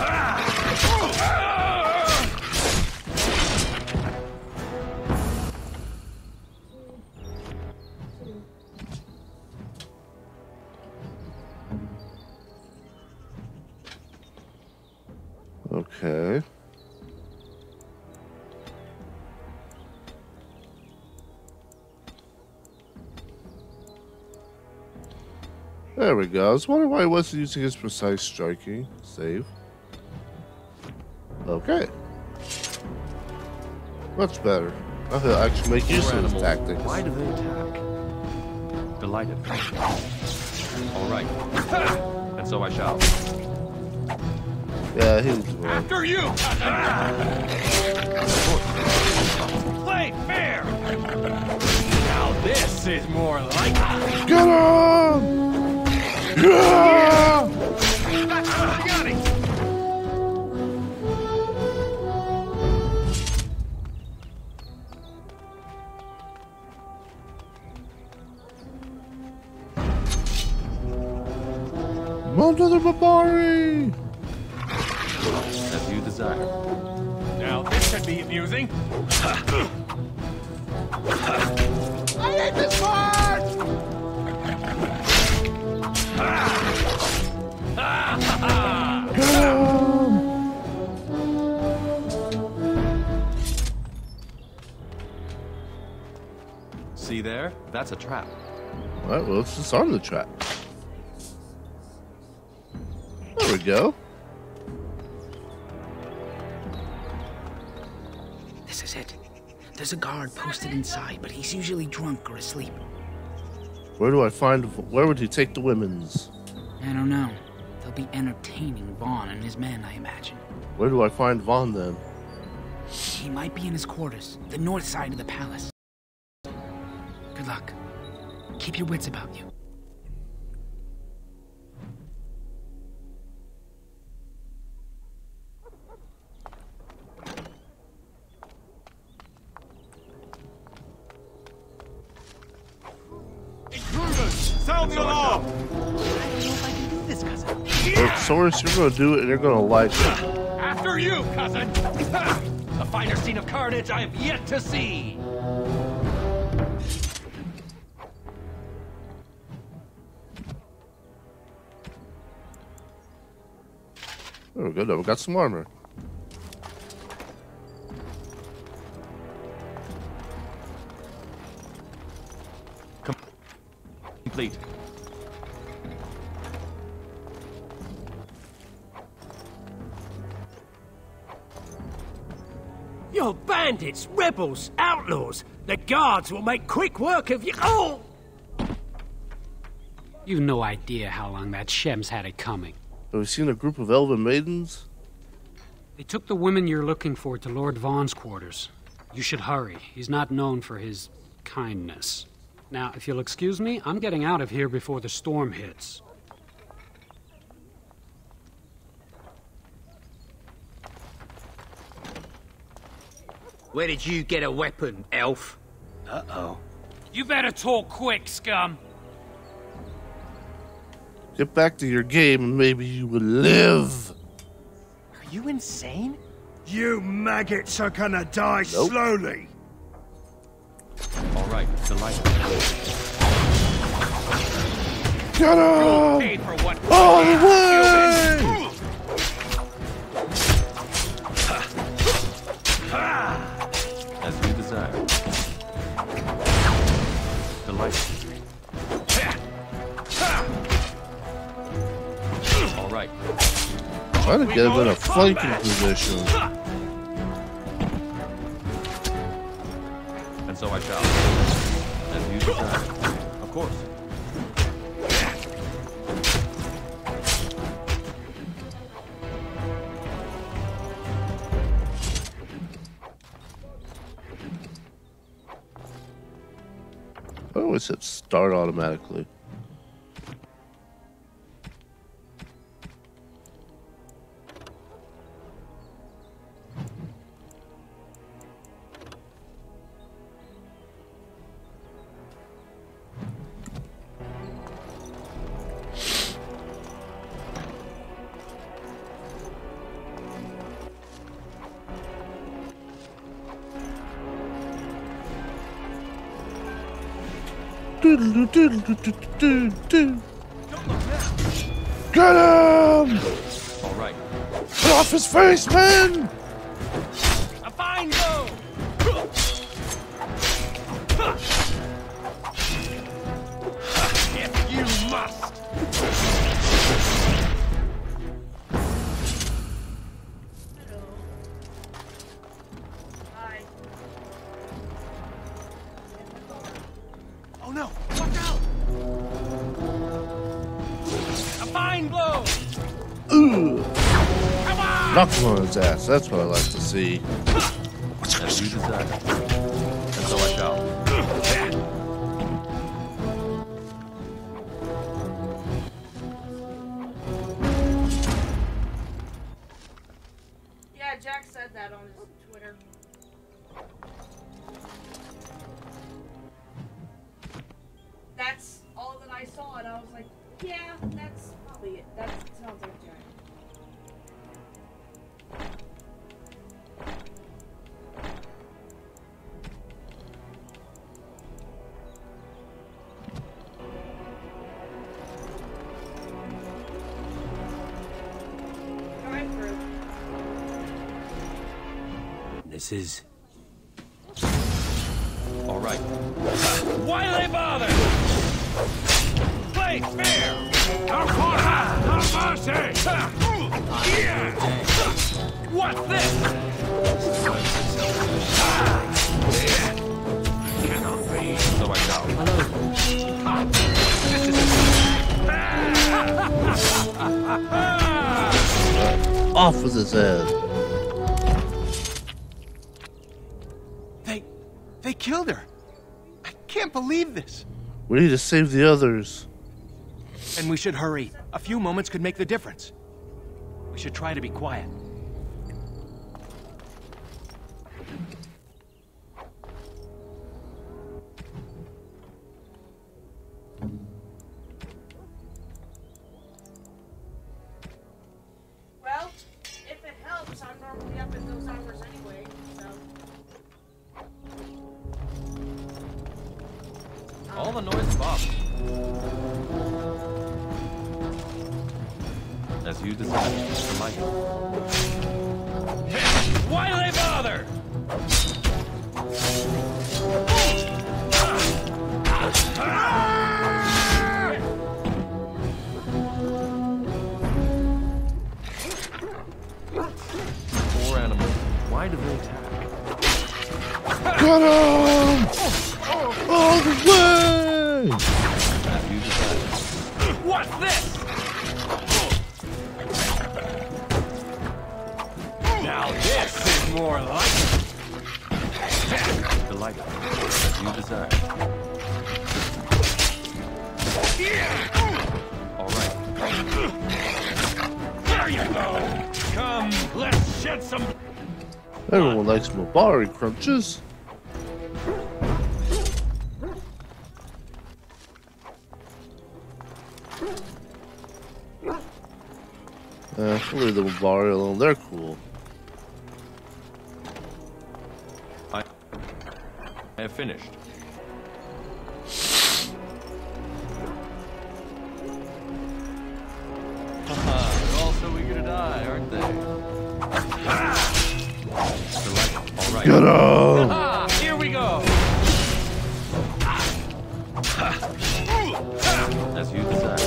[SPEAKER 1] Okay. There we go. I was wondering why he wasn't using his precise striking. Save. Okay. Much better. I could actually make use of his tactics.
[SPEAKER 3] Why do they attack? Delighted. All right. And so I shall.
[SPEAKER 1] Yeah, he was wrong.
[SPEAKER 18] After you! Play fair! Now this is more like it.
[SPEAKER 1] Get him! Yeah! Mount to the Babari!
[SPEAKER 3] As you desire.
[SPEAKER 18] Now this should be amusing.
[SPEAKER 16] I hate this part!
[SPEAKER 3] See there? That's a trap.
[SPEAKER 1] Alright, well, let's disarm the trap. There we go.
[SPEAKER 8] This is it. There's a guard posted inside, but he's usually drunk or asleep.
[SPEAKER 1] Where would he take the women's?
[SPEAKER 8] I don't know. They'll be entertaining Vaughn and his men, I imagine.
[SPEAKER 1] Where do I find Vaughn then?
[SPEAKER 8] He might be in his quarters, the north side of the palace. Good luck. Keep your wits about you.
[SPEAKER 18] Intruders! Sound the alarm!
[SPEAKER 16] I don't know if I can do this, cousin.
[SPEAKER 1] Look, Source, you're gonna do it and you're gonna like it.
[SPEAKER 18] After you, cousin! A finer scene of carnage I have yet to see!
[SPEAKER 1] There we go, now we got some armor.
[SPEAKER 3] Complete.
[SPEAKER 19] You're bandits, rebels, outlaws. The guards will make quick work of you. Oh!
[SPEAKER 20] You've no idea how long that Shem's had it coming.
[SPEAKER 1] Have we seen a group of elven maidens?
[SPEAKER 20] They took the women you're looking for to Lord Vaughn's quarters. You should hurry. He's not known for his kindness. Now, if you'll excuse me, I'm getting out of here before the storm hits.
[SPEAKER 19] Where did you get a weapon, elf?
[SPEAKER 20] Uh-oh.
[SPEAKER 19] You better talk quick, scum.
[SPEAKER 1] Get back to your game and maybe you will live.
[SPEAKER 16] Are you insane?
[SPEAKER 18] You maggots are gonna die slowly!
[SPEAKER 3] All right, delighted.
[SPEAKER 1] Get
[SPEAKER 18] You'll
[SPEAKER 1] him!
[SPEAKER 18] pay for what
[SPEAKER 1] All the way!
[SPEAKER 3] As you desire. Delighted. All right.
[SPEAKER 1] Trying to get him in a flanking position.
[SPEAKER 3] And so I shall. As you desire. Of course.
[SPEAKER 1] I always hit start automatically. Get him!
[SPEAKER 3] All right.
[SPEAKER 1] Get off his face, man!
[SPEAKER 18] A fine blow! If you must!
[SPEAKER 16] Oh no! Watch out!
[SPEAKER 18] A fine blow!
[SPEAKER 1] Ooh! Knock him on his ass. That's what I like to see.
[SPEAKER 3] As you desire. And so I shall.
[SPEAKER 21] Yeah, Jack said that on his Twitter. That's all that I saw, and I was like, yeah, that's probably it. That sounds like Jack.
[SPEAKER 18] This is...
[SPEAKER 3] All right.
[SPEAKER 18] Why do they bother? Play fair! No corner! No mercy! Yeah! What's this? Cannot be.
[SPEAKER 3] So I shall.
[SPEAKER 1] Off with his head.
[SPEAKER 16] They killed her. I can't believe this.
[SPEAKER 1] We need to save the others.
[SPEAKER 16] And we should hurry. A few moments could make the difference. We should try to be quiet.
[SPEAKER 21] Well, if it helps, I'm normally up at those hours anyway, so...
[SPEAKER 3] All the noise bothers. As you desire, Mr. Michael.
[SPEAKER 18] Why do they bother?
[SPEAKER 3] Poor animals. Why do they attack?
[SPEAKER 1] Get him! All the way!
[SPEAKER 3] As you desire.
[SPEAKER 18] What's this? Now this is more like it.
[SPEAKER 3] Delighted. As you desire. All right.
[SPEAKER 18] There you go. Come, let's shed some...
[SPEAKER 1] Everyone likes Mabari crunches. We'll leave the Mabari alone. They're cool.
[SPEAKER 3] I have finished. They're all so eager to die, aren't they? All right.
[SPEAKER 1] Get him!
[SPEAKER 18] Here we go.
[SPEAKER 3] As you desire.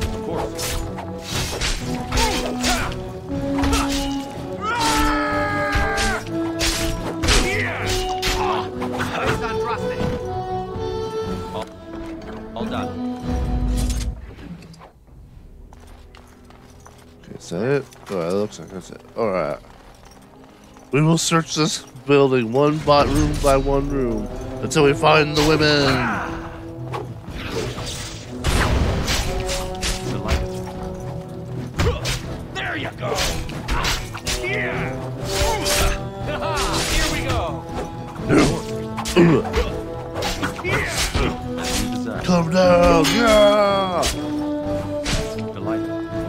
[SPEAKER 3] Of course. All done.
[SPEAKER 1] Okay, is that it? Oh, it looks like that's it. Alright. We will search this building room by one room until we find the women.
[SPEAKER 18] There you go. Yeah. Here we go.
[SPEAKER 1] Come down, yeah!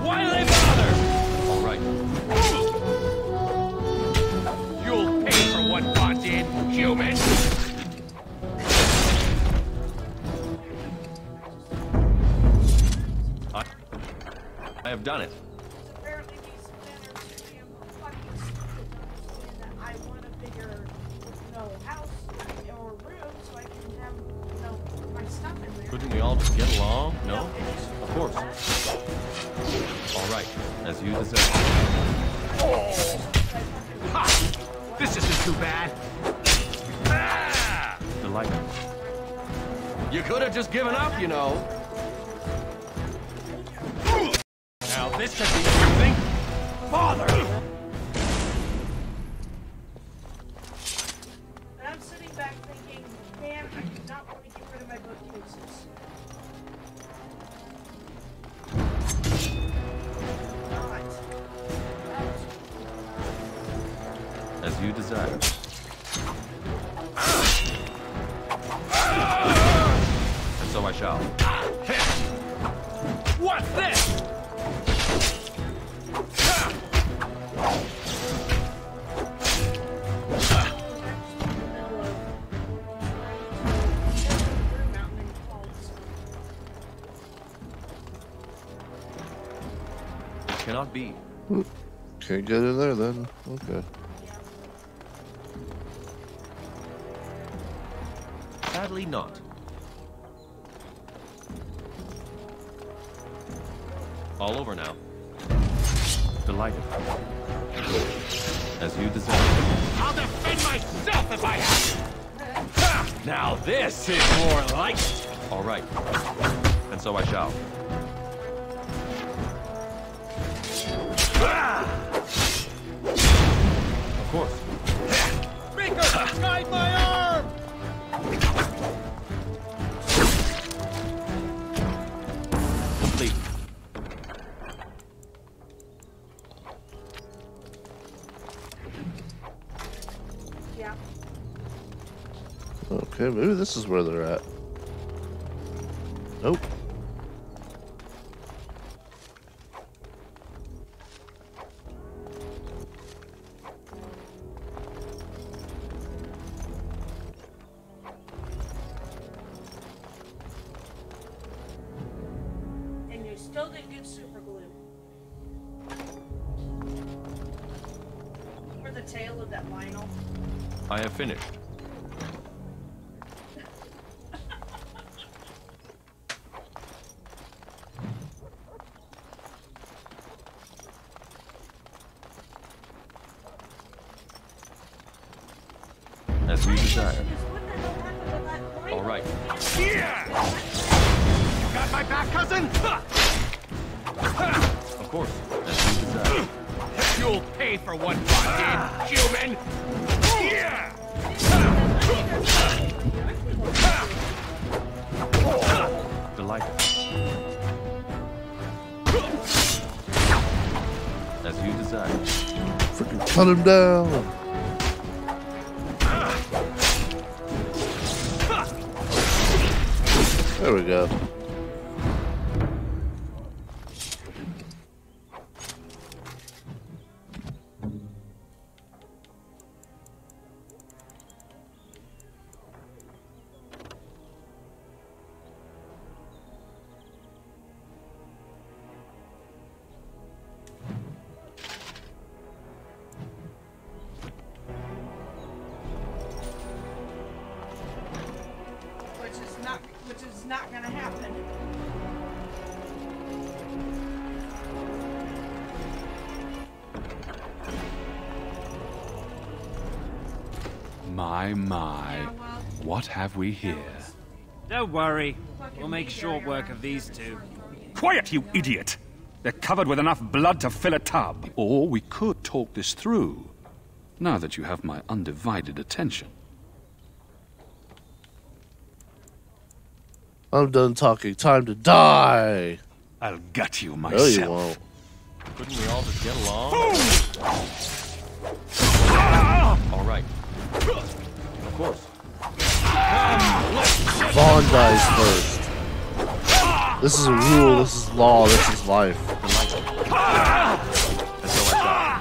[SPEAKER 18] Why do they bother?
[SPEAKER 3] All right.
[SPEAKER 18] You'll pay for what got in, human.
[SPEAKER 3] have done it.
[SPEAKER 21] Apparently these men are too damn fucking stupid to understand that I want a bigger, house or room so I can have, my stuff in there.
[SPEAKER 3] Couldn't we all just get along? No? Of course. All right, as you desire.
[SPEAKER 19] Oh! Ha! This isn't too bad. Ah!
[SPEAKER 3] Delighted. You could have just given up, you know.
[SPEAKER 19] Now this should be something. Father!
[SPEAKER 21] And I'm sitting back thinking, man, I do not want to get rid of my bookcases.
[SPEAKER 3] As you desire. And so I shall.
[SPEAKER 19] What's this?
[SPEAKER 3] It cannot be.
[SPEAKER 1] Can't get in there then. Okay.
[SPEAKER 3] Sadly not. All over now. Delighted. As you desire.
[SPEAKER 19] I'll defend myself if I have to. Ha! Now this is more like it.
[SPEAKER 3] All right. And so I shall. Of course.
[SPEAKER 19] Rico, guide my arm!
[SPEAKER 3] Complete.
[SPEAKER 21] Yeah.
[SPEAKER 1] Okay, maybe this is where they're at. Nope.
[SPEAKER 21] And you still didn't get super glue. For the tail of that Lionel.
[SPEAKER 3] I have finished. As you desire. All right.
[SPEAKER 19] Yeah! You got my back, cousin?
[SPEAKER 3] Of course. As you desire.
[SPEAKER 19] You'll pay for what you did, human! Yeah!
[SPEAKER 3] Delighted. As you desire.
[SPEAKER 1] Freaking cut him down. There we go.
[SPEAKER 21] Which is not gonna happen.
[SPEAKER 15] My. What have we here?
[SPEAKER 12] Don't worry. We'll make short work of these two.
[SPEAKER 15] Quiet, you idiot! They're covered with enough blood to fill a tub. Or we could talk this through, now that you have my undivided attention.
[SPEAKER 1] I'm done talking. Time to die.
[SPEAKER 15] I'll gut you myself.
[SPEAKER 1] No, you won't.
[SPEAKER 3] Couldn't we all just get along? All right. Of course.
[SPEAKER 1] Vaughn dies first. This is a rule. This is law. This is life.
[SPEAKER 3] And so I shall.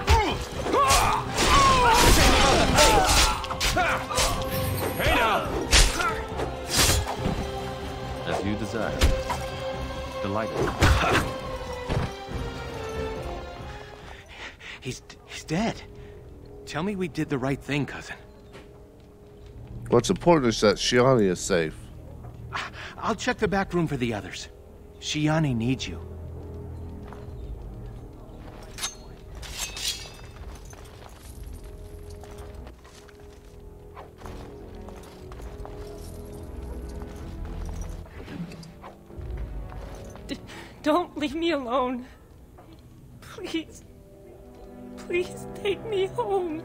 [SPEAKER 19] Hey now!
[SPEAKER 3] As you desire. Delighted.
[SPEAKER 16] He's dead. Tell me we did the right thing, cousin.
[SPEAKER 1] What's important is that Shiani is safe.
[SPEAKER 16] I'll check the back room for the others. Shiani needs you.
[SPEAKER 4] Don't leave me alone. Please. Please take me home.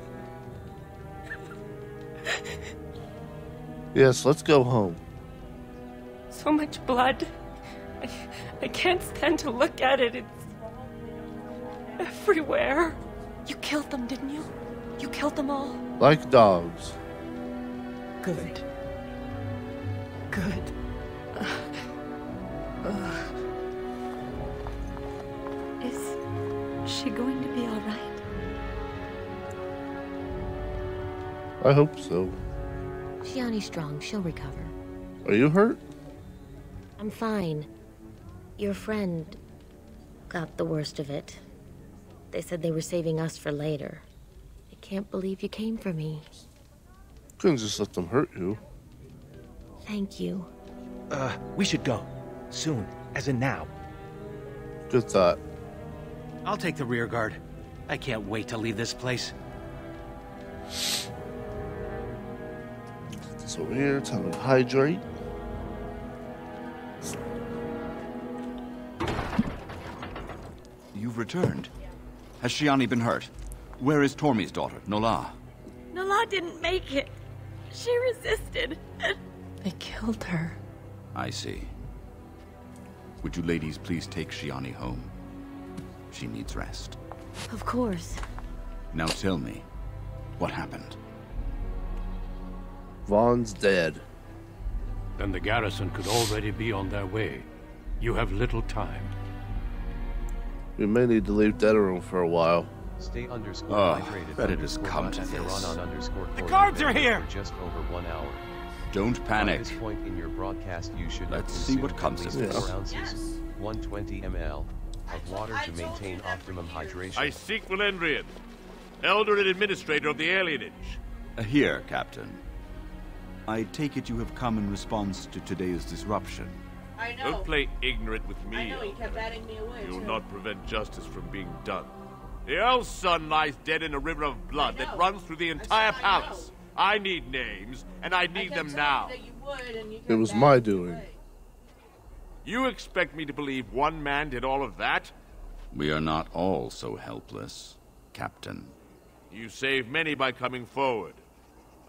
[SPEAKER 1] Yes, let's go home.
[SPEAKER 4] So much blood. I can't stand to look at it. It's everywhere. You killed them, didn't you? You killed them all.
[SPEAKER 1] Like dogs.
[SPEAKER 4] Good. Good. Is she going to be all right?
[SPEAKER 1] I hope so.
[SPEAKER 9] Shiani's strong. She'll recover.
[SPEAKER 1] Are you hurt?
[SPEAKER 9] I'm fine. Your friend got the worst of it. They said they were saving us for later. I can't believe you came for me.
[SPEAKER 1] Couldn't just let them hurt you.
[SPEAKER 9] Thank you.
[SPEAKER 16] We should go. Soon. As in now.
[SPEAKER 1] Good thought.
[SPEAKER 16] I'll take the rear guard. I can't wait to leave this place.
[SPEAKER 1] So here, time to hydrate.
[SPEAKER 17] You've returned. Has Shiani been hurt? Where is Tormi's daughter, Nola?
[SPEAKER 4] Nola didn't make it. She resisted. They killed her.
[SPEAKER 17] I see. Would you ladies please take Shiani home? She needs rest.
[SPEAKER 9] Of course.
[SPEAKER 17] Now tell me, what happened?
[SPEAKER 1] Vaughn's dead.
[SPEAKER 2] Then the garrison could already be on their way. You have little time.
[SPEAKER 1] We may need to leave Aronon for a while.
[SPEAKER 3] Stay _hydrated.
[SPEAKER 17] Bet it has come to this.
[SPEAKER 3] The
[SPEAKER 6] guards are here!
[SPEAKER 3] For just over 1 hour.
[SPEAKER 17] Don't panic.
[SPEAKER 3] At this point in your broadcast, you should
[SPEAKER 17] Let's see what comes of this.
[SPEAKER 3] 4 ounces, 120 ml of water to maintain optimum hydration.
[SPEAKER 5] I seek Valendrian, Elder and Administrator of the Alienage.
[SPEAKER 17] Here, Captain. I take it you have come in response to today's disruption.
[SPEAKER 21] I know.
[SPEAKER 5] Don't play ignorant with me.
[SPEAKER 21] I know, he kept batting me away,
[SPEAKER 5] You will
[SPEAKER 21] too.
[SPEAKER 5] not prevent justice from being done. The Earl's son lies dead in a river of blood that runs through the entire palace. I need names, and I need them now.
[SPEAKER 1] It was my doing.
[SPEAKER 5] You expect me to believe one man did all of that?
[SPEAKER 17] We are not all so helpless, Captain.
[SPEAKER 5] You saved many by coming forward.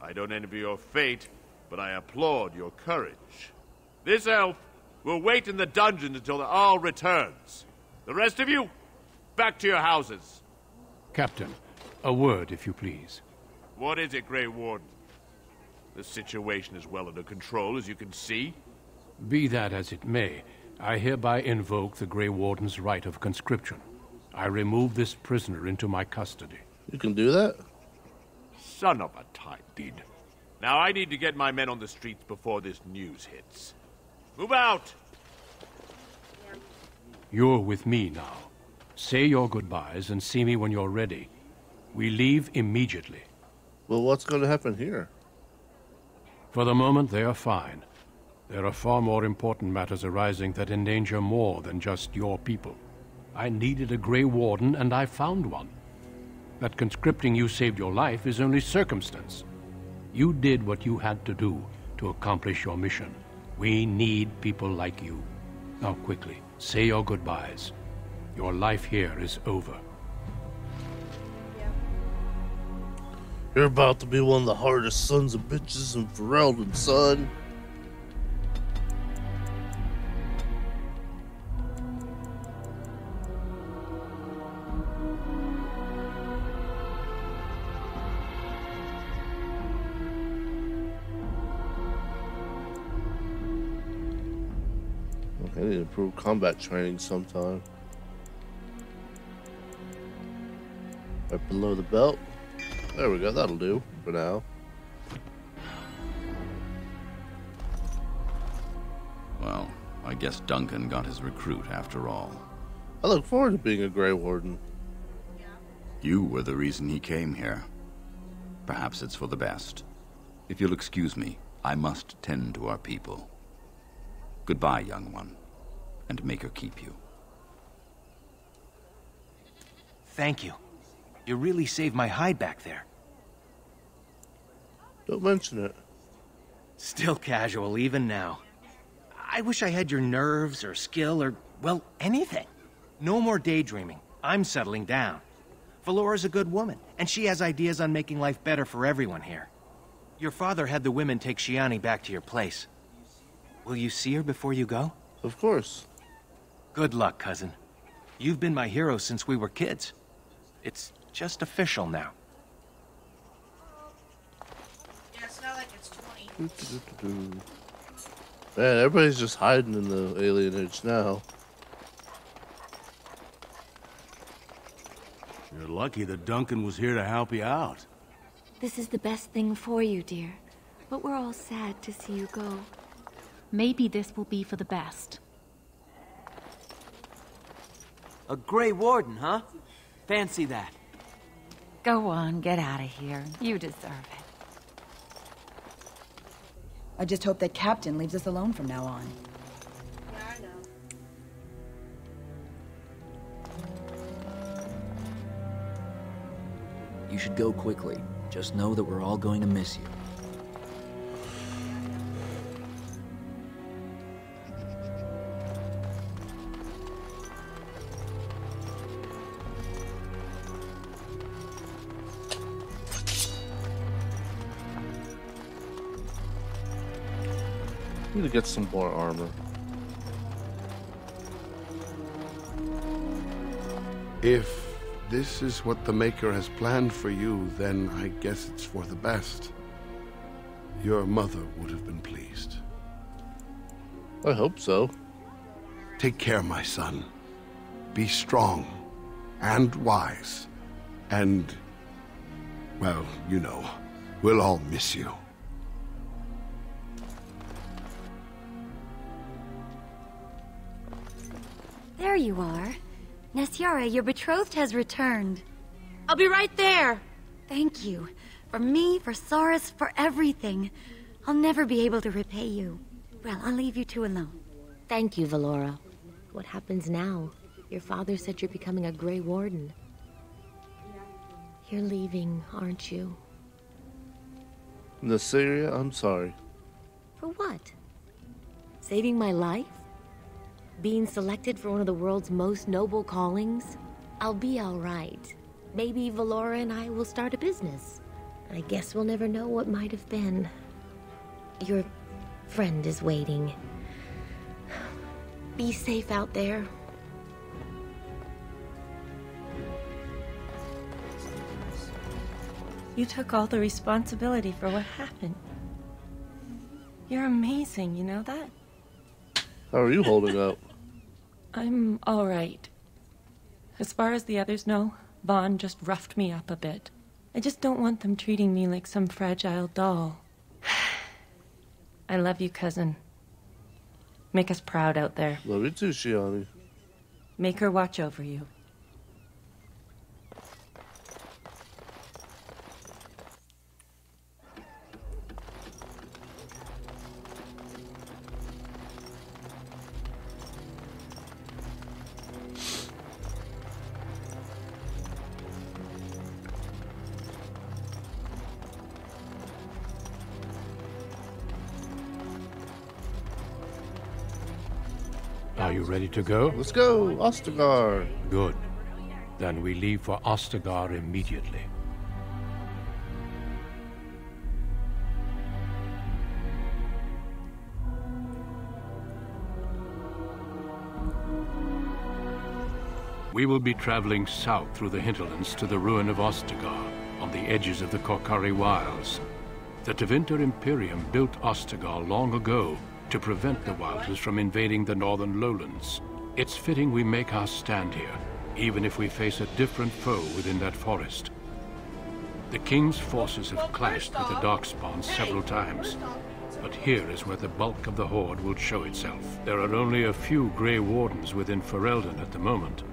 [SPEAKER 5] I don't envy your fate, but I applaud your courage. This elf will wait in the dungeons until the Earl returns. The rest of you, back to your houses.
[SPEAKER 2] Captain, a word, if you please.
[SPEAKER 5] What is it, Grey Warden? The situation is well under control, as you can see.
[SPEAKER 2] Be that as it may, I hereby invoke the Grey Warden's right of conscription. I remove this prisoner into my custody.
[SPEAKER 1] You can do that?
[SPEAKER 5] Son of a time-deed. Now I need to get my men on the streets before this news hits. Move out!
[SPEAKER 2] You're with me now. Say your goodbyes and see me when you're ready. We leave immediately.
[SPEAKER 1] Well, what's going to happen here?
[SPEAKER 2] For the moment, they are fine. There are far more important matters arising that endanger more than just your people. I needed a Grey Warden, and I found one. That conscripting you saved your life is only circumstance. You did what you had to do to accomplish your mission. We need people like you. Now quickly, say your goodbyes. Your life here is over.
[SPEAKER 1] You're about to be one of the hardest sons of bitches in Ferelden, son. I need to improve combat training sometime. Right below the belt. There we go, that'll do for now.
[SPEAKER 17] Well, I guess Duncan got his recruit after all.
[SPEAKER 1] I look forward to being a Grey Warden.
[SPEAKER 17] You were the reason he came here. Perhaps it's for the best. If you'll excuse me, I must tend to our people. Goodbye, young one, and make her keep you.
[SPEAKER 16] Thank you. You really saved my hide back there.
[SPEAKER 1] Don't mention it.
[SPEAKER 16] Still casual, even now. I wish I had your nerves or skill or, well, anything. No more daydreaming. I'm settling down. Valora's a good woman, and she has ideas on making life better for everyone here. Your father had the women take Shiani back to your place. Will you see her before you go?
[SPEAKER 1] Of course.
[SPEAKER 16] Good luck, cousin. You've been my hero since we were kids. It's just official now.
[SPEAKER 21] Yeah, it's not like it's 20.
[SPEAKER 1] Man, everybody's just hiding in the alienage now.
[SPEAKER 7] You're lucky that Duncan was here to help you out.
[SPEAKER 14] This is the best thing for you, dear. But we're all sad to see you go.
[SPEAKER 13] Maybe this will be for the best.
[SPEAKER 22] A Grey Warden, huh? Fancy that.
[SPEAKER 23] Go on, get out of here. You deserve it.
[SPEAKER 24] I just hope that Captain leaves us alone from now on.
[SPEAKER 21] Yeah, I know.
[SPEAKER 11] You should go quickly. Just know that we're all going to miss you.
[SPEAKER 1] Need to get some more armor.
[SPEAKER 25] If this is what the Maker has planned for you, then I guess it's for the best. Your mother would have been pleased.
[SPEAKER 1] I hope so.
[SPEAKER 25] Take care, my son. Be strong and wise. And, well, you know, we'll all miss you.
[SPEAKER 14] There you are. Nessiara, your betrothed has returned.
[SPEAKER 13] I'll be right there.
[SPEAKER 14] Thank you. For me, for Saurus, for everything. I'll never be able to repay you. Well, I'll leave you two alone.
[SPEAKER 9] Thank you, Valora. What happens now? Your father said you're becoming a Grey Warden. You're leaving, aren't you?
[SPEAKER 1] Nassyria, I'm sorry.
[SPEAKER 9] For what? Saving my life? Being selected for one of the world's most noble callings? I'll be all right. Maybe Valora and I will start a business. I guess we'll never know what might have been. Your friend is waiting. Be safe out there.
[SPEAKER 4] You took all the responsibility for what happened. You're amazing, you know that?
[SPEAKER 1] How are you holding up?
[SPEAKER 4] I'm all right. As far as the others know, Vaughn just roughed me up a bit. I just don't want them treating me like some fragile doll. I love you, cousin. Make us proud out there.
[SPEAKER 1] Love you too, Shiani.
[SPEAKER 4] Make her watch over you.
[SPEAKER 2] Are you ready to go?
[SPEAKER 1] Let's go, Ostagar.
[SPEAKER 2] Good. Then we leave for Ostagar immediately. We will be traveling south through the hinterlands to the ruin of Ostagar, on the edges of the Korkari Wilds. The Tevinter Imperium built Ostagar long ago to prevent the Wilders from invading the northern lowlands. It's fitting we make our stand here, even if we face a different foe within that forest. The King's forces have clashed with the Darkspawn several times, but here is where the bulk of the Horde will show itself. There are only a few Grey Wardens within Ferelden at the moment,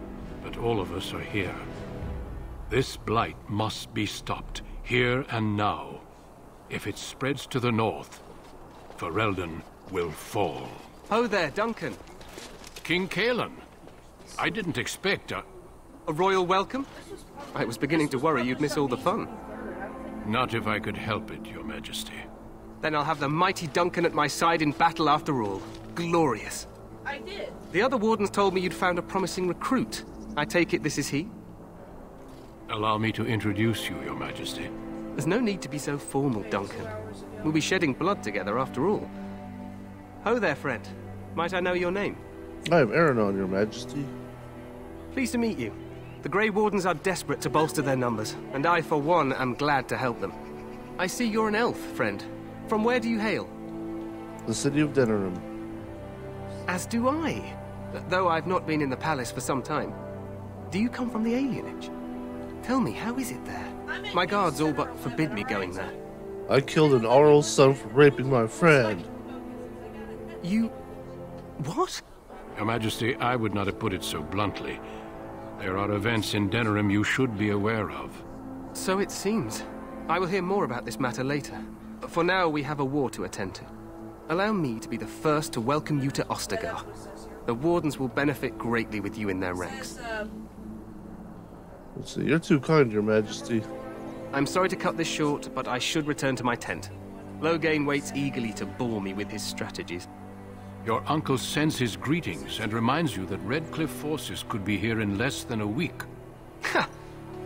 [SPEAKER 2] but all of us are here. This blight must be stopped, here and now. If it spreads to the north, Ferelden will fall.
[SPEAKER 8] Ho there, Duncan.
[SPEAKER 2] King Kalen. I didn't expect
[SPEAKER 8] a royal welcome? I was beginning to worry you'd miss all the fun.
[SPEAKER 2] Not if I could help it, Your Majesty.
[SPEAKER 8] Then I'll have the mighty Duncan at my side in battle after all. Glorious.
[SPEAKER 21] I did.
[SPEAKER 8] The other wardens told me you'd found a promising recruit. I take it this is he?
[SPEAKER 2] Allow me to introduce you, Your Majesty.
[SPEAKER 8] There's no need to be so formal, Duncan. We'll be shedding blood together after all. Ho there, friend. Might I know your name?
[SPEAKER 1] I am Aronon, Your Majesty.
[SPEAKER 8] Pleased to meet you. The Grey Wardens are desperate to bolster their numbers, and I, for one, am glad to help them. I see you're an elf, friend. From where do you hail?
[SPEAKER 1] The city of Denerim.
[SPEAKER 8] As do I, though I've not been in the palace for some time. Do you come from the alienage? Tell me, how is it there? My guards all but forbid me going there.
[SPEAKER 1] I killed an Arl's son for raping my friend.
[SPEAKER 8] You... what?
[SPEAKER 2] Your Majesty, I would not have put it so bluntly. There are events in Denerim you should be aware of.
[SPEAKER 8] So it seems. I will hear more about this matter later. But for now, we have a war to attend to. Allow me to be the first to welcome you to Ostagar. The Wardens will benefit greatly with you in their ranks.
[SPEAKER 1] Let's see, you're too kind, Your Majesty.
[SPEAKER 8] I'm sorry to cut this short, but I should return to my tent. Loghain waits eagerly to bore me with his strategies.
[SPEAKER 2] Your uncle sends his greetings and reminds you that Redcliffe forces could be here in less than a week.
[SPEAKER 8] Ha!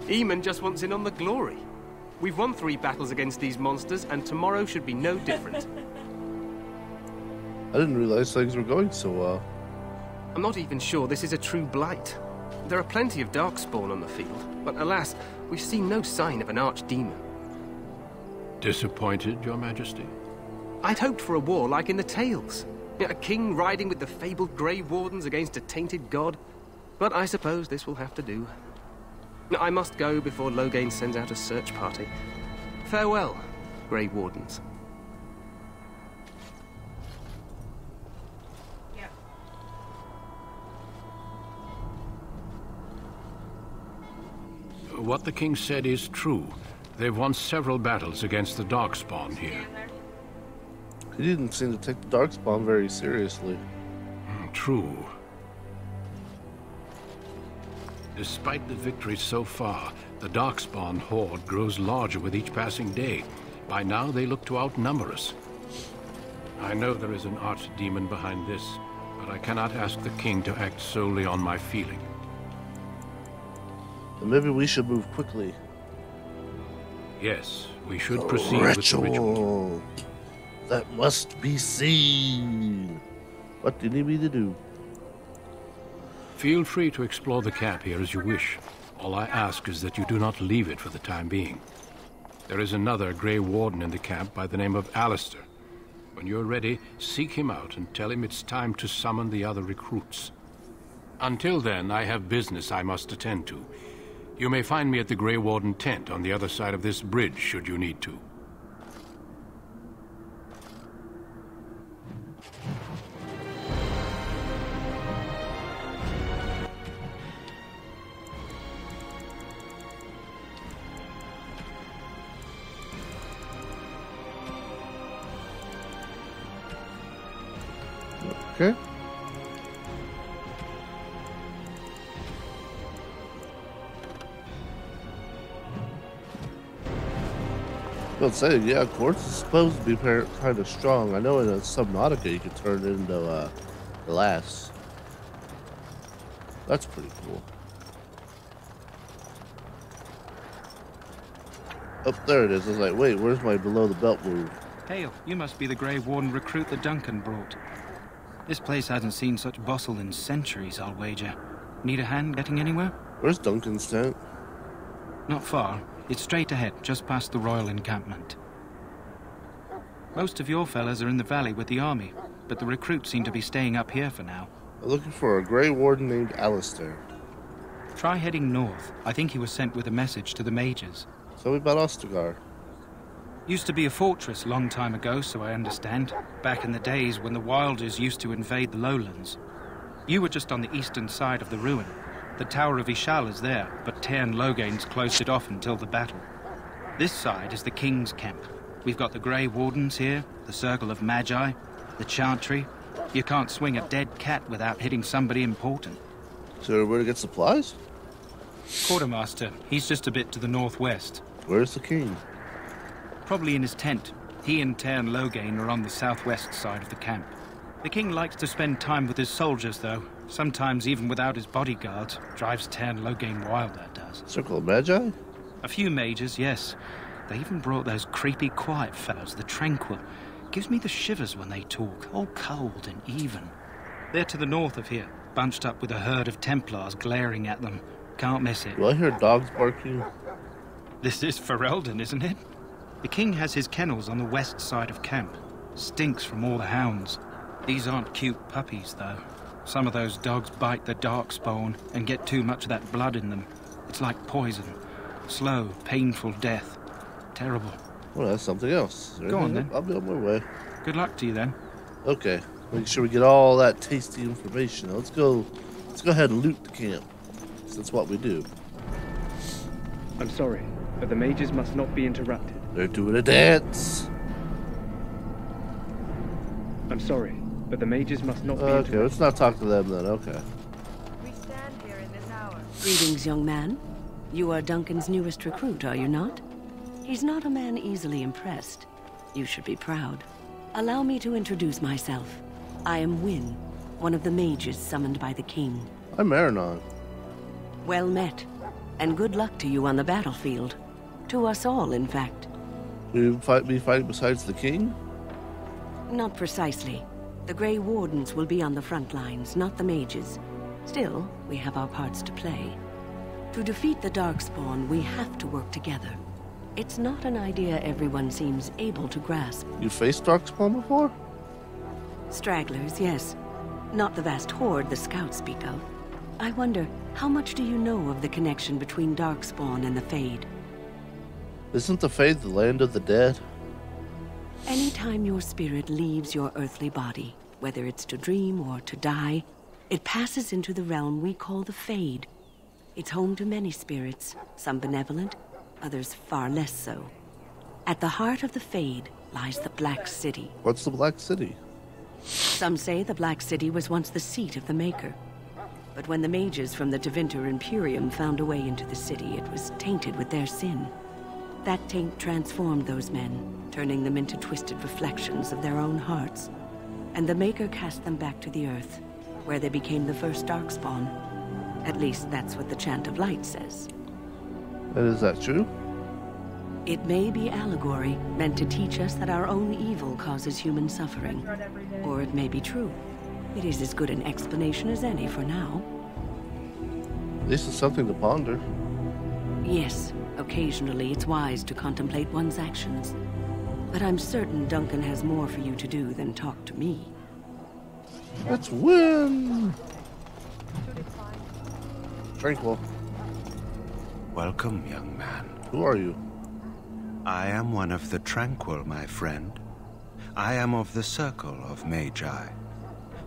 [SPEAKER 8] Eamon just wants in on the glory. We've won 3 battles against these monsters, and tomorrow should be no different.
[SPEAKER 1] I didn't realize things were going so well.
[SPEAKER 8] I'm not even sure this is a true blight. There are plenty of darkspawn on the field, but alas, we've seen no sign of an archdemon.
[SPEAKER 2] Disappointed, Your Majesty?
[SPEAKER 8] I'd hoped for a war like in the tales. A king riding with the fabled Grey Wardens against a tainted god. But I suppose this will have to do. I must go before Loghain sends out a search party. Farewell, Grey Wardens.
[SPEAKER 2] What the king said is true. They've won several battles against the Darkspawn here.
[SPEAKER 1] He didn't seem to take the Darkspawn very seriously.
[SPEAKER 2] True. Despite the victories so far, the Darkspawn horde grows larger with each passing day. By now, they look to outnumber us. I know there is an archdemon behind this, but I cannot ask the king to act solely on my feeling.
[SPEAKER 1] And maybe we should move quickly.
[SPEAKER 2] Yes, we should proceed with the ritual.
[SPEAKER 1] That must be seen. What do you need me to do?
[SPEAKER 2] Feel free to explore the camp here as you wish. All I ask is that you do not leave it for the time being. There is another Grey Warden in the camp by the name of Alistair. When you're ready, seek him out and tell him it's time to summon the other recruits. Until then, I have business I must attend to. You may find me at the Grey Warden tent on the other side of this bridge, should you need to.
[SPEAKER 1] Okay. Let's say, yeah, Quartz is supposed to be kind of strong. I know in a Subnautica you can turn it into glass. That's pretty cool. Oh, there it is. I was like, wait, where's my below the belt move?
[SPEAKER 10] Hail, you must be the Grey Warden recruit that Duncan brought. This place hasn't seen such bustle in centuries, I'll wager. Need a hand getting anywhere?
[SPEAKER 1] Where's Duncan's tent?
[SPEAKER 10] Not far. It's straight ahead, just past the royal encampment. Most of your fellas are in the valley with the army, but the recruits seem to be staying up here for now.
[SPEAKER 1] I'm looking for a Grey Warden named Alistair.
[SPEAKER 10] Try heading north. I think he was sent with a message to the mages.
[SPEAKER 1] So about Ostagar.
[SPEAKER 10] Used to be a fortress long time ago, so I understand. Back in the days when the Wilders used to invade the lowlands. You were just on the eastern side of the ruin. The Tower of Ishal is there, but Tairn Logain's closed it off until the battle. This side is the King's camp. We've got the Grey Wardens here, the Circle of Magi, the Chantry. You can't swing a dead cat without hitting somebody important.
[SPEAKER 1] So where to get supplies?
[SPEAKER 10] Quartermaster, he's just a bit to the northwest.
[SPEAKER 1] Where's the king?
[SPEAKER 10] Probably in his tent. He and Tairn Logain are on the southwest side of the camp. The king likes to spend time with his soldiers, though. Sometimes even without his bodyguards. Drives Tairn Logain wild, that does.
[SPEAKER 1] Circle of Magi?
[SPEAKER 10] A few mages, yes. They even brought those creepy, quiet fellows, the Tranquil. Gives me the shivers when they talk, all cold and even. They're to the north of here, bunched up with a herd of Templars glaring at them. Can't miss it.
[SPEAKER 1] Do I hear dogs barking?
[SPEAKER 10] This is Ferelden, isn't it? The king has his kennels on the west side of camp. Stinks from all the hounds. These aren't cute puppies, though. Some of those dogs bite the darkspawn and get too much of that blood in them. It's like poison. Slow, painful death. Terrible.
[SPEAKER 1] Well, that's something else.
[SPEAKER 10] Go on, then.
[SPEAKER 1] I'll be on my way.
[SPEAKER 10] Good luck to you, then.
[SPEAKER 1] Okay. Make sure we get all that tasty information. Now, let's go ahead and loot the camp. That's what we do.
[SPEAKER 8] I'm sorry, but the mages must not be interrupted.
[SPEAKER 1] They're doing a dance.
[SPEAKER 8] I'm sorry, but the mages must not be interrupted.
[SPEAKER 1] Okay, let's not talk to them then. Okay.
[SPEAKER 21] We stand here in this hour.
[SPEAKER 12] Greetings, young man. You are Duncan's newest recruit, are you not? He's not a man easily impressed. You should be proud. Allow me to introduce myself. I am Wynne, one of the mages summoned by the king.
[SPEAKER 1] I'm Aronon.
[SPEAKER 12] Well met, and good luck to you on the battlefield. To us all, in fact.
[SPEAKER 1] Will you be fighting besides the king?
[SPEAKER 12] Not precisely. The Grey Wardens will be on the front lines, not the mages. Still, we have our parts to play. To defeat the Darkspawn, we have to work together. It's not an idea everyone seems able to grasp.
[SPEAKER 1] You faced Darkspawn before?
[SPEAKER 12] Stragglers, yes. Not the vast horde the scouts speak of. I wonder, how much do you know of the connection between Darkspawn and the Fade?
[SPEAKER 1] Isn't the Fade the land of the dead?
[SPEAKER 12] Anytime your spirit leaves your earthly body, whether it's to dream or to die, it passes into the realm we call the Fade. It's home to many spirits, some benevolent, others far less so. At the heart of the Fade lies the Black City.
[SPEAKER 1] What's the Black City?
[SPEAKER 12] Some say the Black City was once the seat of the Maker. But when the mages from the Tevinter Imperium found a way into the city, it was tainted with their sin. That taint transformed those men, turning them into twisted reflections of their own hearts. And the Maker cast them back to the Earth, where they became the first Darkspawn. At least that's what the Chant of Light says.
[SPEAKER 1] And is that true?
[SPEAKER 12] It may be allegory, meant to teach us that our own evil causes human suffering. Or it may be true. It is as good an explanation as any for now.
[SPEAKER 1] At least it's something to ponder.
[SPEAKER 12] Yes, occasionally it's wise to contemplate one's actions. But I'm certain Duncan has more for you to do than talk to me.
[SPEAKER 1] Let's win! Tranquil.
[SPEAKER 15] Welcome, young man.
[SPEAKER 1] Who are you?
[SPEAKER 15] I am one of the Tranquil, my friend. I am of the Circle of Magi.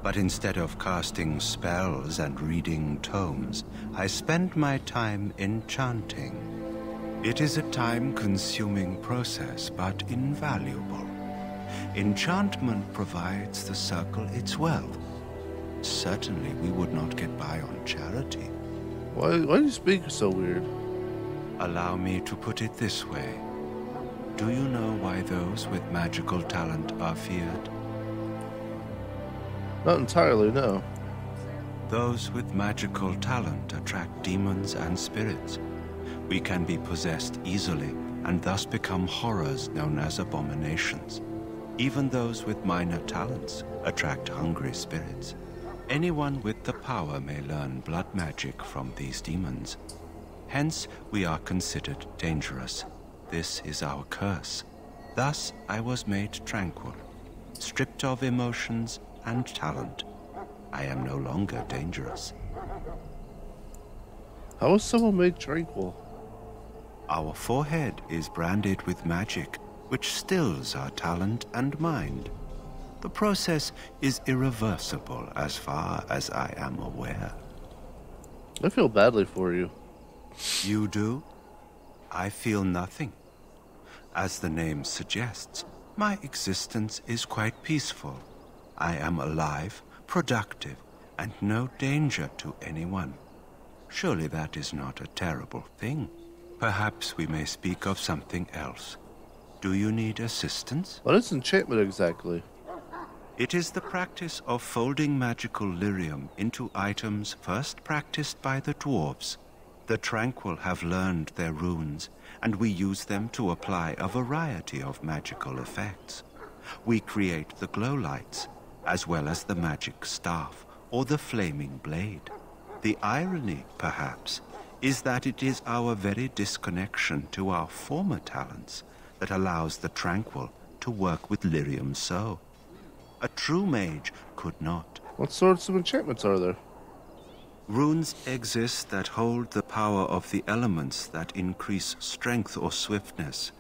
[SPEAKER 15] But instead of casting spells and reading tomes, I spend my time enchanting. It is a time-consuming process, but invaluable. Enchantment provides the Circle its wealth. Certainly we would not get by on charity.
[SPEAKER 1] Why do you speak so weird?
[SPEAKER 15] Allow me to put it this way. Do you know why those with magical talent are feared?
[SPEAKER 1] Not entirely, no.
[SPEAKER 15] Those with magical talent attract demons and spirits. We can be possessed easily and thus become horrors known as abominations. Even those with minor talents attract hungry spirits. Anyone with the power may learn blood magic from these demons. Hence, we are considered dangerous. This is our curse. Thus, I was made tranquil, stripped of emotions and talent. I am no longer dangerous.
[SPEAKER 1] How is someone made tranquil?
[SPEAKER 15] Our forehead is branded with magic, which stills our talent and mind. The process is irreversible as far as I am aware.
[SPEAKER 1] I feel badly for you.
[SPEAKER 15] You do? I feel nothing. As the name suggests, my existence is quite peaceful. I am alive, productive, and no danger to anyone. Surely that is not a terrible thing. Perhaps we may speak of something else. Do you need assistance?
[SPEAKER 1] What is enchantment exactly?
[SPEAKER 15] It is the practice of folding magical lyrium into items first practiced by the dwarves. The Tranquil have learned their runes, and we use them to apply a variety of magical effects. We create the glow lights, as well as the magic staff, or the flaming blade. The irony, perhaps, is that it is our very disconnection to our former talents that allows the Tranquil to work with lyrium so. A true mage could not.
[SPEAKER 1] What sorts of enchantments are there?
[SPEAKER 15] Runes exist that hold the power of the elements that increase strength or swiftness.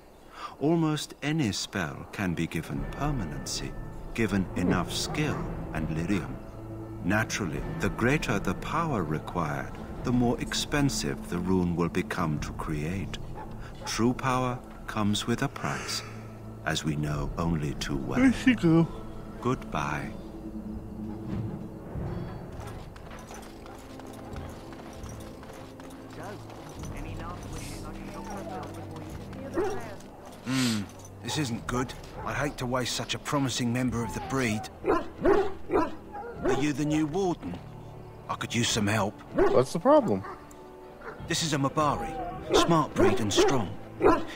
[SPEAKER 15] Almost any spell can be given permanency, given enough skill and lyrium. Naturally, the greater the power required, the more expensive the rune will become to create. True power comes with a price, as we know only too well.
[SPEAKER 1] There you go.
[SPEAKER 15] Goodbye.
[SPEAKER 3] This isn't good. I'd hate to waste such a promising member of the breed. Are you the new warden? I could use some help.
[SPEAKER 1] What's the problem?
[SPEAKER 3] This is a Mabari. Smart breed and strong.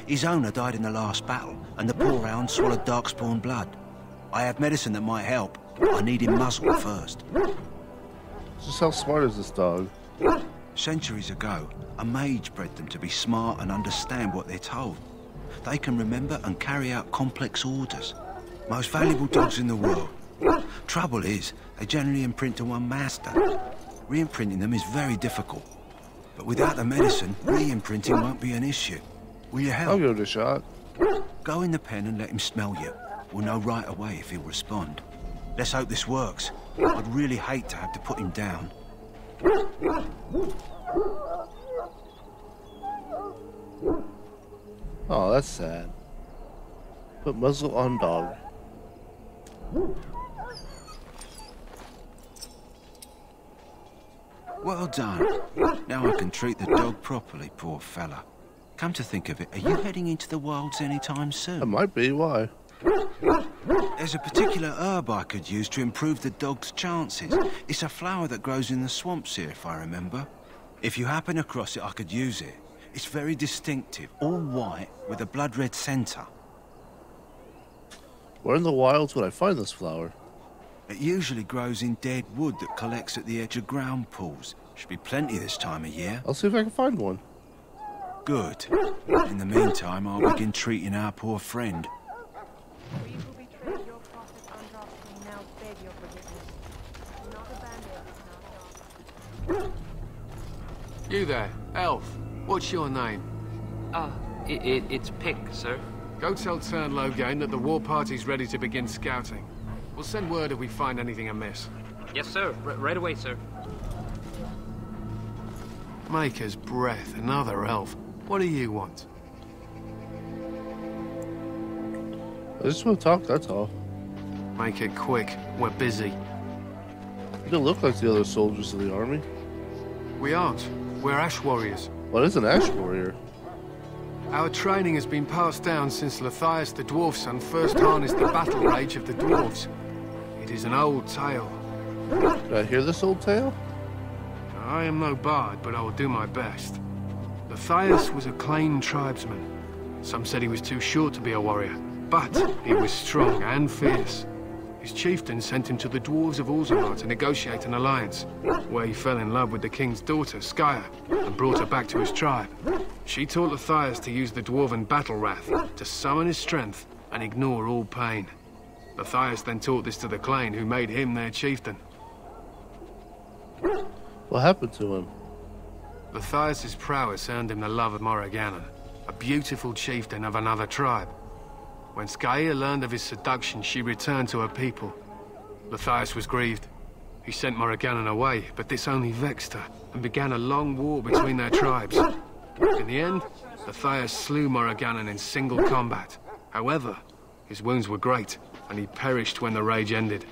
[SPEAKER 3] His owner died in the last battle, and the poor hound swallowed darkspawn blood. I have medicine that might help, but I need him muzzled first.
[SPEAKER 1] Just how smart is this dog?
[SPEAKER 3] Centuries ago, a mage bred them to be smart and understand what they're told. They can remember and carry out complex orders. Most valuable dogs in the world. Trouble is, they generally imprint to one master. Re-imprinting them is very difficult. But without the medicine, re-imprinting won't be an issue. Will you help?
[SPEAKER 1] I'll give it a shot.
[SPEAKER 3] Go in the pen and let him smell you. We'll know right away if he'll respond. Let's hope this works. I'd really hate to have to put him down.
[SPEAKER 1] Oh, that's sad. Put muzzle on dog.
[SPEAKER 3] Well done. Now I can treat the dog properly, poor fella. Come to think of it, are you heading into the wilds anytime soon?
[SPEAKER 1] It might be. Why?
[SPEAKER 3] There's a particular herb I could use to improve the dog's chances. It's a flower that grows in the swamps here, if I remember. If you happen across it, I could use it. It's very distinctive, all white, with a blood-red centre.
[SPEAKER 1] Where in the wilds would I find this flower?
[SPEAKER 3] It usually grows in dead wood that collects at the edge of ground pools. Should be plenty this time of year.
[SPEAKER 1] I'll see if I can find one.
[SPEAKER 3] Good. In the meantime, I'll begin treating our poor friend.
[SPEAKER 6] You there, elf. What's your name?
[SPEAKER 18] It's Pick, sir.
[SPEAKER 6] Go tell Tern Loghain that the war party's ready to begin scouting. We'll send word if we find anything amiss.
[SPEAKER 18] Yes, sir. Right away, sir.
[SPEAKER 6] Maker's breath, another elf. What do you want?
[SPEAKER 1] I just want to talk, that's all.
[SPEAKER 6] Make it quick. We're busy.
[SPEAKER 1] You don't look like the other soldiers of the army.
[SPEAKER 6] We aren't. We're ash warriors.
[SPEAKER 1] What is an ash warrior?
[SPEAKER 6] Our training has been passed down since Lathias the dwarf son first harnessed the battle rage of the dwarves. It is an old tale.
[SPEAKER 1] Did I hear this old tale?
[SPEAKER 6] I am no bard, but I will do my best. Lathias was a Clane tribesman. Some said he was too short to be a warrior, but he was strong and fierce. His chieftain sent him to the dwarves of Orzammar to negotiate an alliance, where he fell in love with the king's daughter, Skya, and brought her back to his tribe. She taught Lathias to use the dwarven battle wrath to summon his strength and ignore all pain. Lathias then taught this to the Clane, who made him their chieftain.
[SPEAKER 1] What happened to him?
[SPEAKER 6] Lathias' prowess earned him the love of Morrigannon, a beautiful chieftain of another tribe. When Skya learned of his seduction, she returned to her people. Lathias was grieved. He sent Morriganen away, but this only vexed her, and began a long war between their tribes. In the end, Matthias slew Morriganen in single combat. However, his wounds were great, and he perished when the rage ended.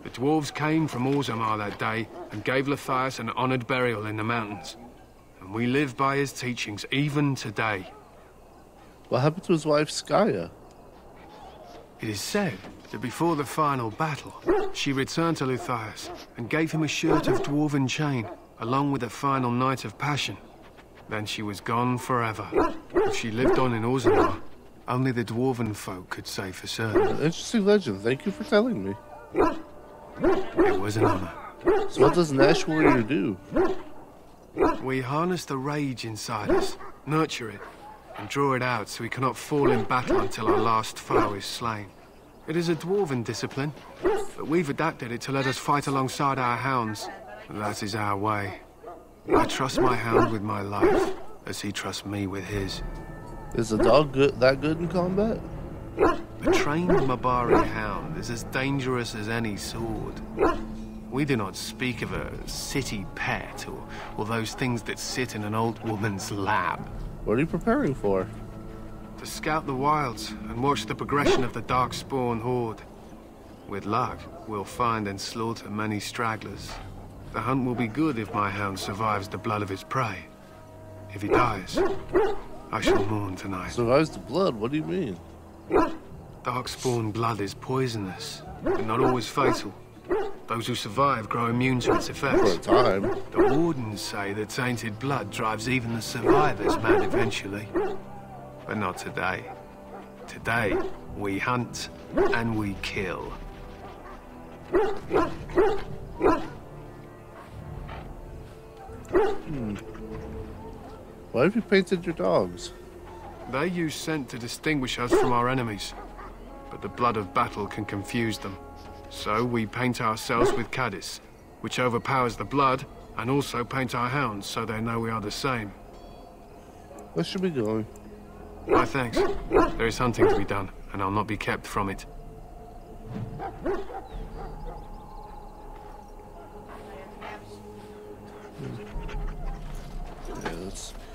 [SPEAKER 6] The dwarves came from Orzammar that day, and gave Matthias an honored burial in the mountains. And we live by his teachings, even today.
[SPEAKER 1] What happened to his wife, Skaya?
[SPEAKER 6] It is said that before the final battle, she returned to Matthias and gave him a shirt of dwarven chain, along with a final night of passion. Then she was gone forever. If she lived on in Orzammar, only the dwarven folk could say for certain.
[SPEAKER 1] Interesting legend. Thank you for telling me.
[SPEAKER 6] It was an honor.
[SPEAKER 1] So what does an Ash Warrior do?
[SPEAKER 6] We harness the rage inside us, nurture it, and draw it out so we cannot fall in battle until our last foe is slain. It is a dwarven discipline, but we've adapted it to let us fight alongside our hounds. That is our way. I trust my hound with my life, as he trusts me with his.
[SPEAKER 1] Is a dog that good in combat?
[SPEAKER 6] A trained Mabari hound is as dangerous as any sword. We do not speak of a city pet or those things that sit in an old woman's lap.
[SPEAKER 1] What are you preparing for?
[SPEAKER 6] To scout the wilds and watch the progression of the Darkspawn horde. With luck, we'll find and slaughter many stragglers. The hunt will be good if my hound survives the blood of his prey. If he dies, I shall mourn tonight.
[SPEAKER 1] Survives the blood? What do you mean?
[SPEAKER 6] Darkspawn blood is poisonous, but not always fatal. Those who survive grow immune to its effects.
[SPEAKER 1] For a time.
[SPEAKER 6] The wardens say that tainted blood drives even the survivors mad eventually. But not today. Today, we hunt and we kill.
[SPEAKER 1] Why have you painted your dogs?
[SPEAKER 6] They use scent to distinguish us from our enemies, but the blood of battle can confuse them. So we paint ourselves with Caddis, which overpowers the blood, and also paint our hounds so they know we are the same.
[SPEAKER 1] Where should we go?
[SPEAKER 6] Why, thanks. There is hunting to be done, and I'll not be kept from it.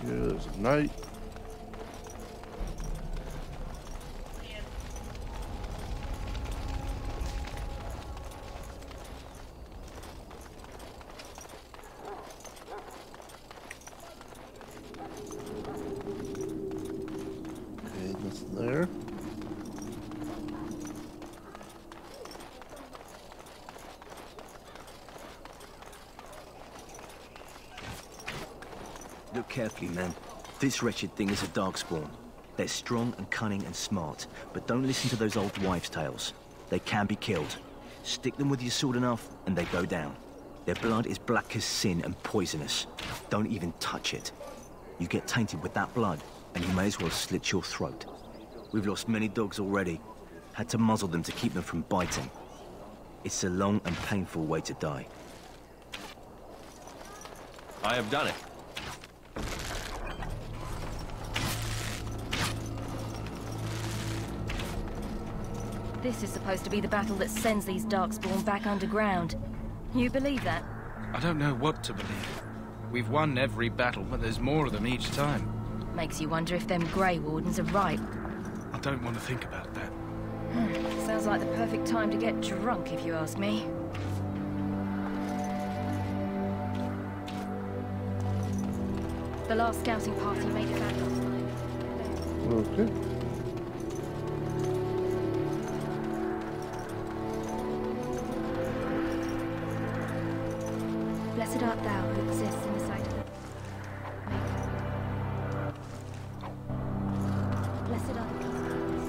[SPEAKER 1] Yeah, there's a knight. Okay, nothing there.
[SPEAKER 5] Look carefully, man. This wretched thing is a darkspawn. They're strong and cunning and smart, but don't listen to those old wives' tales. They can be killed. Stick them with your sword enough, and they go down. Their blood is black as sin and poisonous. Don't even touch it. You get tainted with that blood, and you may as well slit your throat. We've lost many dogs already. Had to muzzle them to keep them from biting. It's a long and painful way to die.
[SPEAKER 16] I have done it.
[SPEAKER 17] This is supposed to be the battle that sends these Darkspawn back underground. You believe that?
[SPEAKER 10] I don't know what to believe. We've won every battle, but there's more of them each time.
[SPEAKER 17] Makes you wonder if them Grey Wardens are right.
[SPEAKER 10] I don't want to think about that.
[SPEAKER 17] Sounds like the perfect time to get drunk, if you ask me. The last scouting party made it back last night.
[SPEAKER 1] Okay.
[SPEAKER 17] Blessed art thou who exists in the sight of the... Blessed are the peacemakers.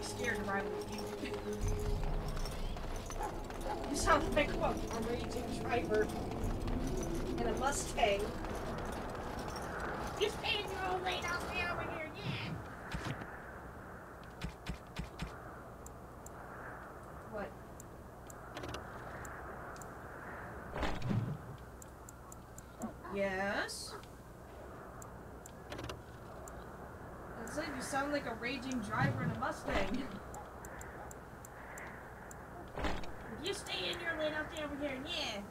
[SPEAKER 21] scared to ride with you. You sound like a raging driver in a Mustang. You stay in your own lane, I'll stay over here, yeah! What? Yes? I said you sound like a raging driver in a Mustang. You stay in your lane, I'll stay over here, yeah!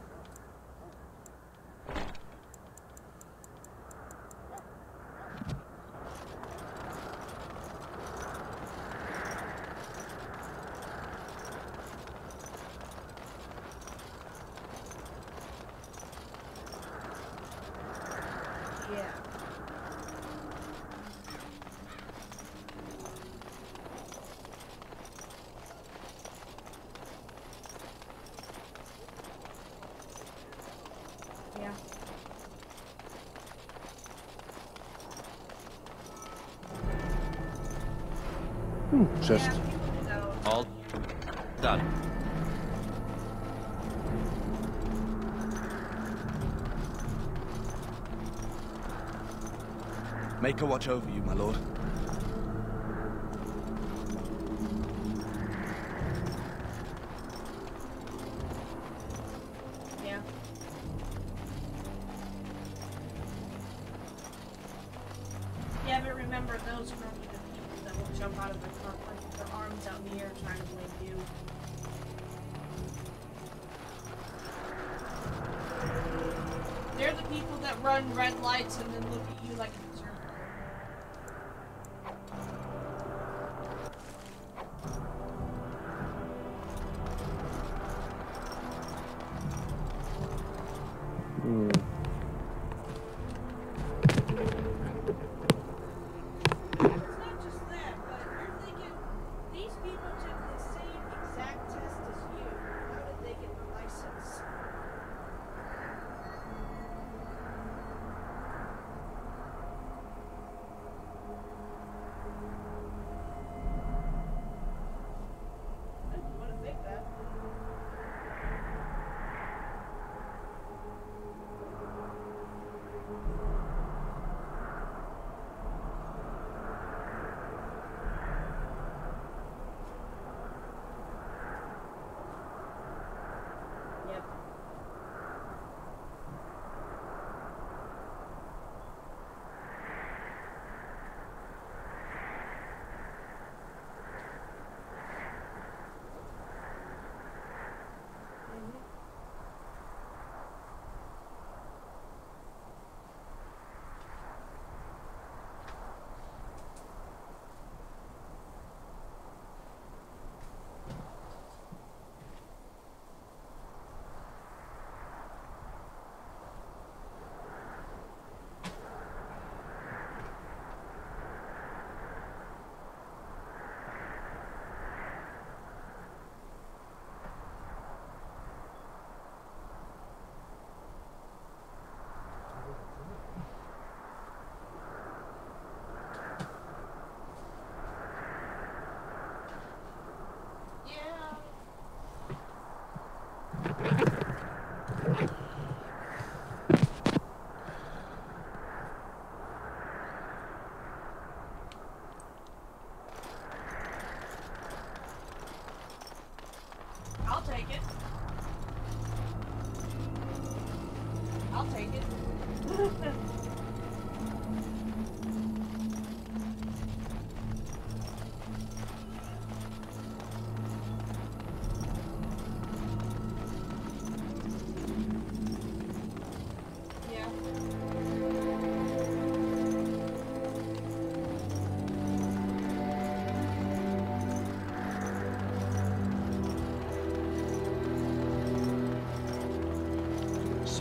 [SPEAKER 1] Just
[SPEAKER 7] all done.
[SPEAKER 16] Make her watch over you, my lord.
[SPEAKER 21] Yeah. Yeah, but remember those from the people that will jump out of the car with their arms out in the air trying to blame you. They're the people that run red lights and then look at you like a deserter. I'll take it. I'll take it.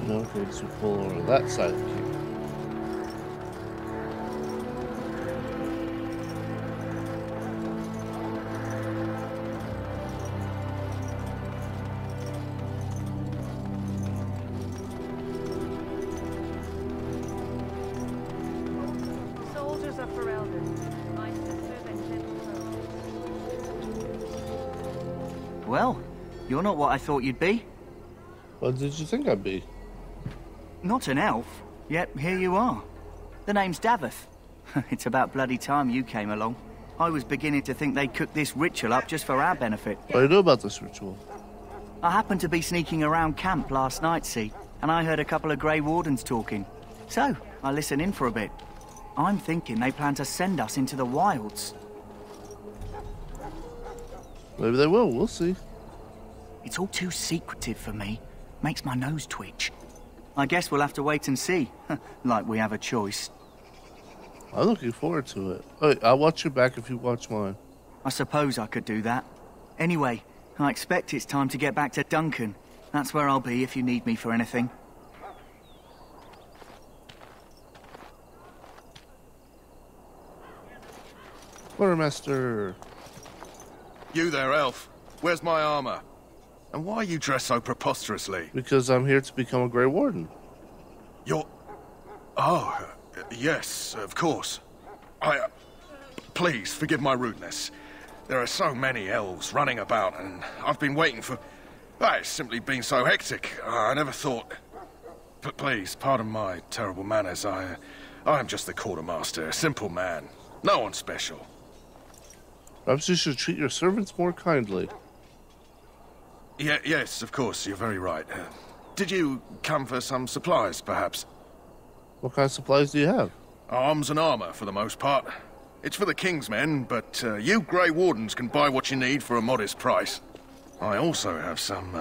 [SPEAKER 1] Now we're going to pull over that side of the queue.
[SPEAKER 19] Soldiers of Ferelden, my sisters and gentle soldiers. Well, you're not what I thought you'd be.
[SPEAKER 1] What did you think I'd be?
[SPEAKER 19] Not an elf, yet here you are. The name's Daveth. It's about bloody time you came along. I was beginning to think they cooked this ritual up just for our benefit.
[SPEAKER 1] What do you know about this ritual?
[SPEAKER 19] I happened to be sneaking around camp last night, see, and I heard a couple of Grey Wardens talking. So, I listened in for a bit. I'm thinking they plan to send us into the wilds.
[SPEAKER 1] Maybe they will, we'll see.
[SPEAKER 19] It's all too secretive for me. Makes my nose twitch. I guess we'll have to wait and see. Like we have a choice.
[SPEAKER 1] I'm looking forward to it. Wait, I'll watch your back if you watch mine.
[SPEAKER 19] I suppose I could do that. Anyway, I expect it's time to get back to Duncan. That's where I'll be if you need me for anything.
[SPEAKER 1] Quartermaster.
[SPEAKER 20] You there, elf. Where's my armor? And why are you dressed so preposterously?
[SPEAKER 1] Because I'm here to become a Grey Warden.
[SPEAKER 20] You're... Oh, yes, of course. Please, forgive my rudeness. There are so many elves running about, and I've been waiting for... It's simply been so hectic. I never thought... But please, pardon my terrible manners. I am just the quartermaster, a simple man. No one special.
[SPEAKER 1] Perhaps you should treat your servants more kindly.
[SPEAKER 20] Yes, of course, you're very right. Did you come for some supplies, perhaps?
[SPEAKER 1] What kind of supplies do you have?
[SPEAKER 20] Arms and armor, for the most part. It's for the King's men, but you Grey Wardens can buy what you need for a modest price. I also have some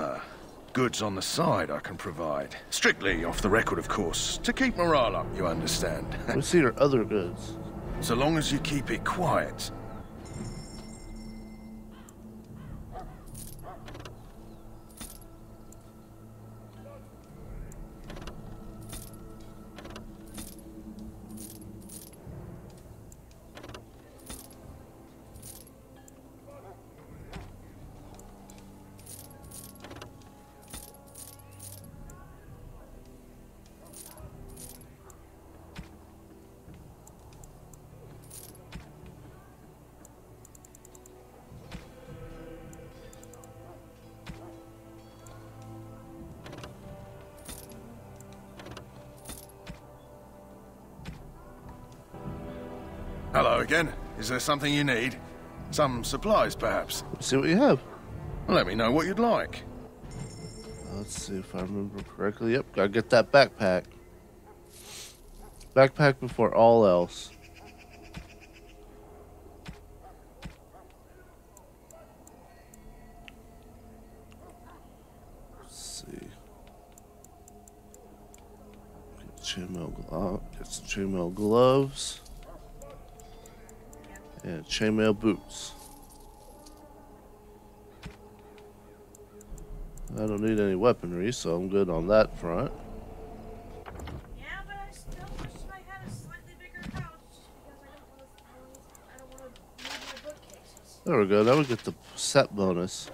[SPEAKER 20] goods on the side I can provide. Strictly off the record, of course, to keep morale up, you understand.
[SPEAKER 1] We see your other goods.
[SPEAKER 20] So long as you keep it quiet. Hello again. Is there something you need? Some supplies, perhaps?
[SPEAKER 1] Let's see what you have.
[SPEAKER 20] Let me know what you'd like.
[SPEAKER 1] Let's see if I remember correctly. Yep, gotta get that backpack. Backpack before all else. Let's see. Get some chainmail gloves. And chainmail boots. I don't need any weaponry, so I'm good on that front.
[SPEAKER 21] Yeah, but I still wish I had a slightly bigger house because I don't want to move my bookcases.
[SPEAKER 1] There we go. Now we get the set bonus.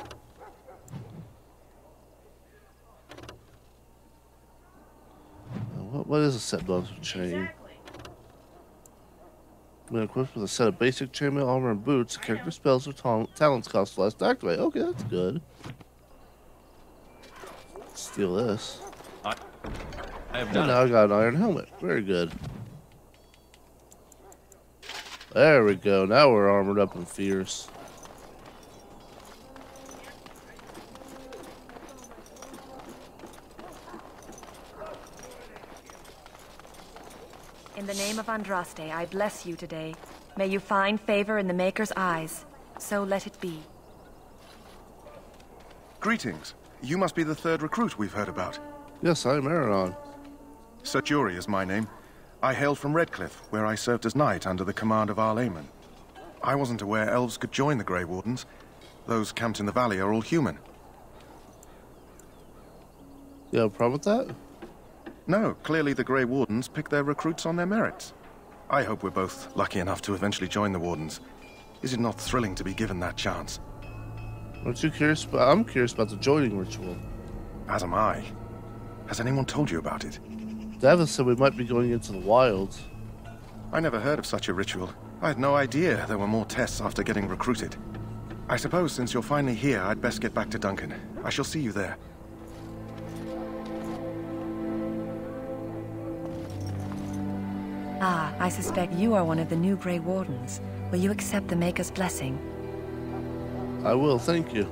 [SPEAKER 1] What is a set bonus for chain?
[SPEAKER 21] Exactly.
[SPEAKER 1] When equipped with a set of basic chainmail armor and boots, character spells or talents cost less to activate. Okay, that's good. Steal this.
[SPEAKER 7] I have
[SPEAKER 1] And
[SPEAKER 7] done
[SPEAKER 1] now I got an iron helmet. Very good. There we go. Now we're armored up and fierce.
[SPEAKER 17] In the name of Andraste, I bless you today. May you find favor in the Maker's eyes. So let it be.
[SPEAKER 20] Greetings. You must be the third recruit we've heard about.
[SPEAKER 1] Yes, I'm Aronon.
[SPEAKER 20] Sir Jury is my name. I hail from Redcliffe, where I served as knight under the command of Aronon. I wasn't aware elves could join the Grey Wardens. Those camped in the valley are all human.
[SPEAKER 1] You have a problem with that?
[SPEAKER 20] No, clearly the Grey Wardens pick their recruits on their merits. I hope we're both lucky enough to eventually join the Wardens. Is it not thrilling to be given that chance?
[SPEAKER 1] Aren't you curious? I'm curious about the joining ritual.
[SPEAKER 20] As am I. Has anyone told you about it?
[SPEAKER 1] Davith said we might be going into the wilds.
[SPEAKER 20] I never heard of such a ritual. I had no idea there were more tests after getting recruited. I suppose since you're finally here, I'd best get back to Duncan. I shall see you there.
[SPEAKER 11] Ah, I suspect you are one of the new Grey Wardens. Will you accept the Maker's blessing?
[SPEAKER 1] I will, thank you.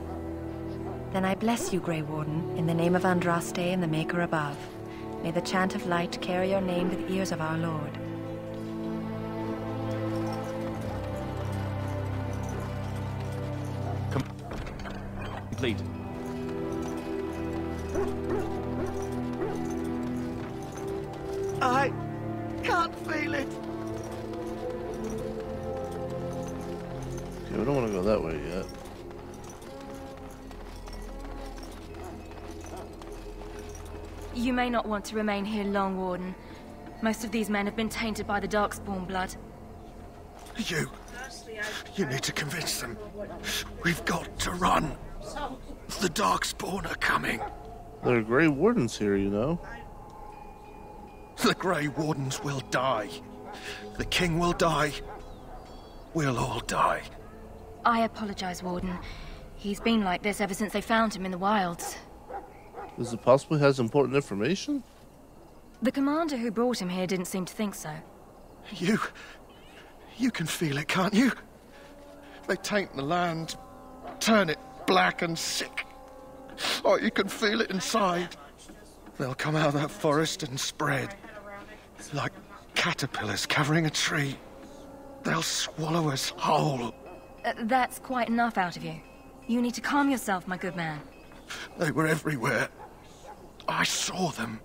[SPEAKER 11] Then I bless you, Grey Warden, in the name of Andraste and the Maker above. May the chant of light carry your name to the ears of our Lord.
[SPEAKER 22] Complete.
[SPEAKER 19] I can't feel it.
[SPEAKER 1] Okay, we don't want to go that way yet.
[SPEAKER 17] You may not want to remain here long, Warden. Most of these men have been tainted by the Darkspawn blood.
[SPEAKER 20] You need to convince them. We've got to run. The Darkspawn are coming.
[SPEAKER 1] There are Grey Wardens here, you know.
[SPEAKER 20] The Grey Wardens will die. The King will die. We'll all die.
[SPEAKER 17] I apologize, Warden. He's been like this ever since they found him in the wilds.
[SPEAKER 1] Is it possible he has important information?
[SPEAKER 17] The commander who brought him here didn't seem to think so.
[SPEAKER 20] You can feel it, can't you? They taint the land, turn it black and sick. Oh, you can feel it inside. They'll come out of that forest and spread. Like caterpillars covering a tree. They'll swallow us whole.
[SPEAKER 17] That's quite enough out of you. You need to calm yourself, my good man.
[SPEAKER 20] They were everywhere. I saw them.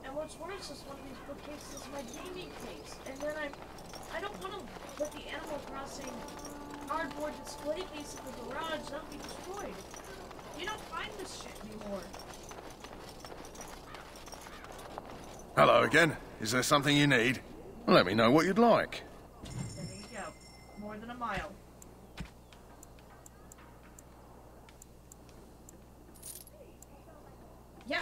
[SPEAKER 21] And what's worse is one of these bookcases is my gaming case. And then I don't want to put the Animal Crossing cardboard display case in the garage. That'll be destroyed. You don't find this shit anymore.
[SPEAKER 20] Hello again. Is there something you need? Let me know what you'd like.
[SPEAKER 21] There you go. More than a mile. Yeah.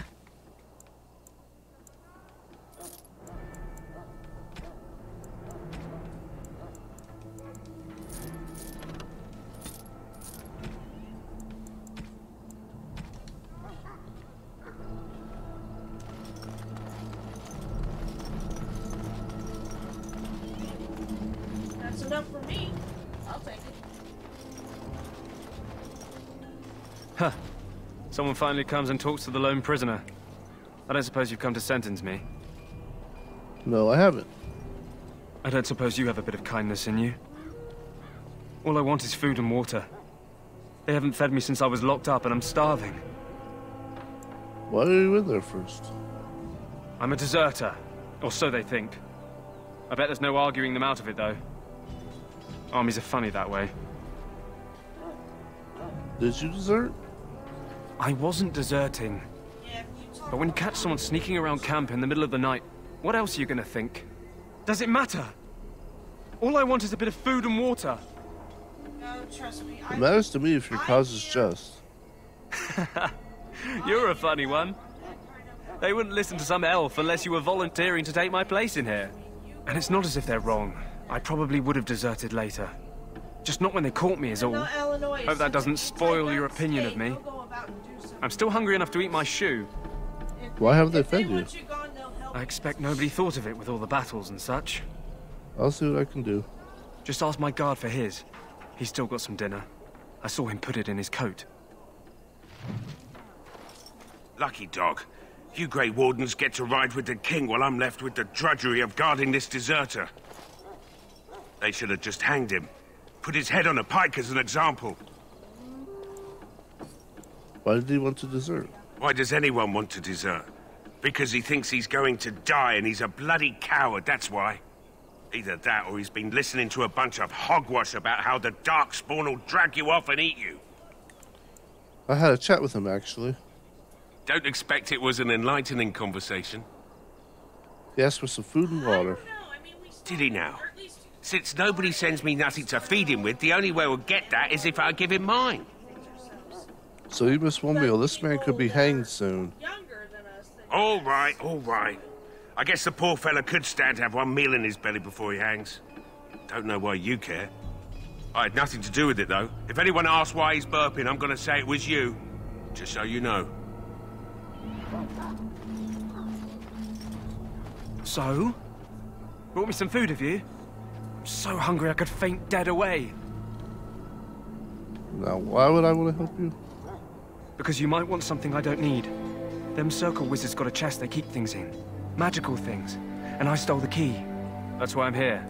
[SPEAKER 21] That's enough for me. I'll take it.
[SPEAKER 23] Huh. Someone finally comes and talks to the lone prisoner. I don't suppose you've come to sentence me.
[SPEAKER 1] No, I haven't.
[SPEAKER 23] I don't suppose you have a bit of kindness in you. All I want is food and water. They haven't fed me since I was locked up and I'm starving.
[SPEAKER 1] Why are you in there first?
[SPEAKER 23] I'm a deserter, or so they think. I bet there's no arguing them out of it, though. Armies are funny that way.
[SPEAKER 1] Did you desert?
[SPEAKER 23] I wasn't deserting. But when you catch someone sneaking around camp in the middle of the night, what else are you gonna think? Does it matter? All I want is a bit of food and water.
[SPEAKER 21] No, trust me.
[SPEAKER 1] It matters to me if your cause is just.
[SPEAKER 23] You're a funny one. They wouldn't listen to some elf unless you were volunteering to take my place in here. And it's not as if they're wrong. I probably would have deserted later. Just not when they caught me is all. Hope that doesn't spoil your opinion of me. I'm still hungry enough to eat my shoe.
[SPEAKER 1] Why haven't they fed you?
[SPEAKER 23] I expect nobody thought of it with all the battles and such.
[SPEAKER 1] I'll see what I can do.
[SPEAKER 23] Just ask my guard for his. He's still got some dinner. I saw him put it in his coat.
[SPEAKER 24] Lucky dog. You Grey Wardens get to ride with the King while I'm left with the drudgery of guarding this deserter. They should have just hanged him. Put his head on a pike as an example.
[SPEAKER 1] Why did he want to desert?
[SPEAKER 24] Why does anyone want to desert? Because he thinks he's going to die and he's a bloody coward, that's why. Either that or he's been listening to a bunch of hogwash about how the Darkspawn will drag you off and eat you.
[SPEAKER 1] I had a chat with him, actually.
[SPEAKER 24] Don't expect it was an enlightening conversation.
[SPEAKER 1] He asked for some food and water.
[SPEAKER 24] Did he now? Since nobody sends me nothing to feed him with, the only way we'll get that is if I give him mine.
[SPEAKER 1] So you missed one meal. This man could be hanged soon.
[SPEAKER 24] All right, all right. I guess the poor fella could stand to have one meal in his belly before he hangs. Don't know why you care. I had nothing to do with it, though. If anyone asks why he's burping, I'm gonna say it was you. Just so you know.
[SPEAKER 23] So? Brought me some food, have you? I'm so hungry I could faint dead away.
[SPEAKER 1] Now, why would I want to help you?
[SPEAKER 23] Because you might want something I don't need. Them circle wizards got a chest they keep things in. Magical things. And I stole the key. That's why I'm here.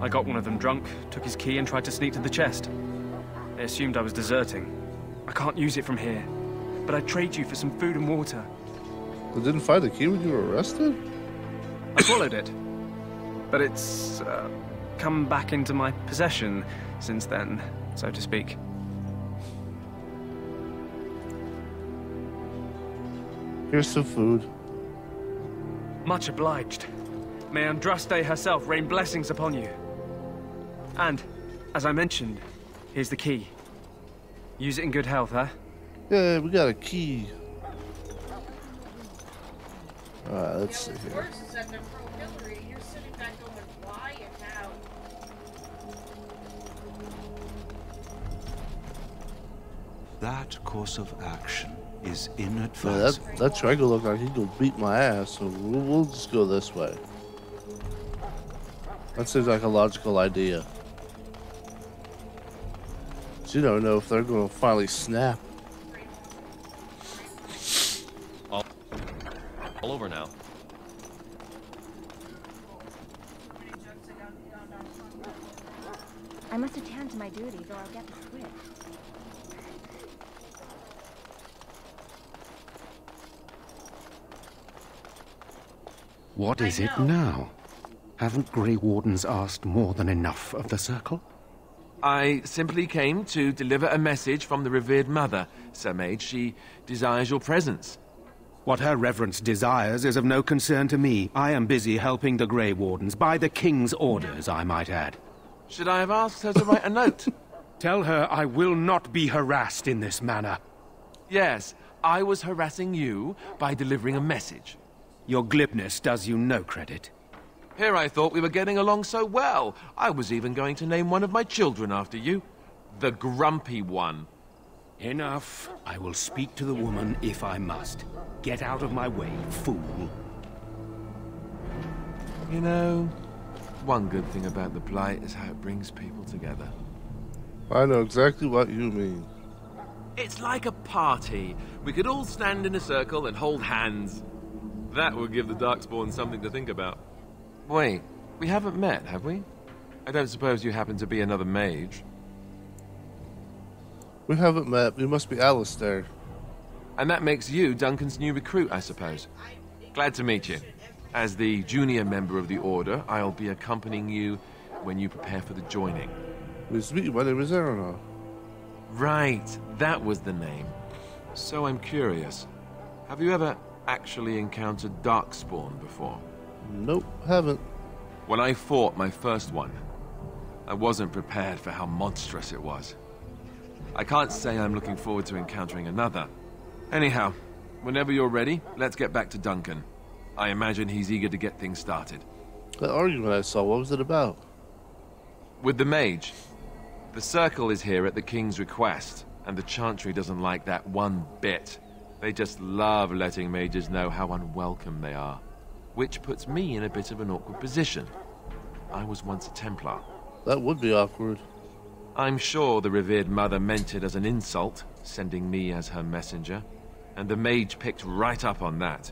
[SPEAKER 23] I got one of them drunk, took his key and tried to sneak to the chest. They assumed I was deserting. I can't use it from here. But I'd trade you for some food and water.
[SPEAKER 1] They didn't find the key when you were arrested?
[SPEAKER 23] I swallowed it. But it's come back into my possession since then, so to speak.
[SPEAKER 1] Here's some food.
[SPEAKER 23] Much obliged. May Andraste herself rain blessings upon you. And, as I mentioned, here's the key. Use it in good health, huh?
[SPEAKER 1] Yeah, we got a key. Alright, let's see here.
[SPEAKER 21] Worse is that they're pro-Hillary. You're sitting back going, why and how?
[SPEAKER 15] That course of action is
[SPEAKER 1] Yeah,
[SPEAKER 15] inadvisable.
[SPEAKER 1] that triangle looked like he could beat my ass, so we'll just go this way. That seems like a logical idea. So you don't know if they're going to finally snap.
[SPEAKER 7] All over now.
[SPEAKER 17] I must attend to my duties or I'll get the squid.
[SPEAKER 4] What is it now? Haven't Grey Wardens asked more than enough of the Circle?
[SPEAKER 9] I simply came to deliver a message from the revered mother, Sir Mage. She desires your presence.
[SPEAKER 4] What her reverence desires is of no concern to me. I am busy helping the Grey Wardens, by the King's orders, I might add.
[SPEAKER 9] Should I have asked her to write a note?
[SPEAKER 4] Tell her I will not be harassed in this manner.
[SPEAKER 9] Yes, I was harassing you by delivering a message.
[SPEAKER 4] Your glibness does you no credit.
[SPEAKER 9] Here I thought we were getting along so well. I was even going to name one of my children after you. The Grumpy One.
[SPEAKER 4] Enough. I will speak to the woman if I must. Get out of my way, fool.
[SPEAKER 9] You know, one good thing about the Blight is how it brings people together.
[SPEAKER 1] I know exactly what you mean.
[SPEAKER 9] It's like a party. We could all stand in a circle and hold hands. That would give the Darkspawn something to think about. Wait, we haven't met, have we? I don't suppose you happen to be another mage.
[SPEAKER 1] We haven't met. You must be Alistair.
[SPEAKER 9] And that makes you Duncan's new recruit, I suppose. Glad to meet you. As the junior member of the Order, I'll be accompanying you when you prepare for the joining.
[SPEAKER 1] Nice to meet you. My name is Aronon.
[SPEAKER 9] Right, that was the name. So I'm curious. Have you ever actually encountered Darkspawn before?
[SPEAKER 1] Nope, haven't.
[SPEAKER 9] When I fought my first one, I wasn't prepared for how monstrous it was. I can't say I'm looking forward to encountering another. Anyhow, whenever you're ready, let's get back to Duncan. I imagine he's eager to get things started.
[SPEAKER 1] That argument I saw, what was it about?
[SPEAKER 9] With the mage. The Circle is here at the King's request, and the Chantry doesn't like that one bit. They just love letting mages know how unwelcome they are. Which puts me in a bit of an awkward position. I was once a Templar.
[SPEAKER 1] That would be awkward.
[SPEAKER 9] I'm sure the revered mother meant it as an insult, sending me as her messenger, and the mage picked right up on that.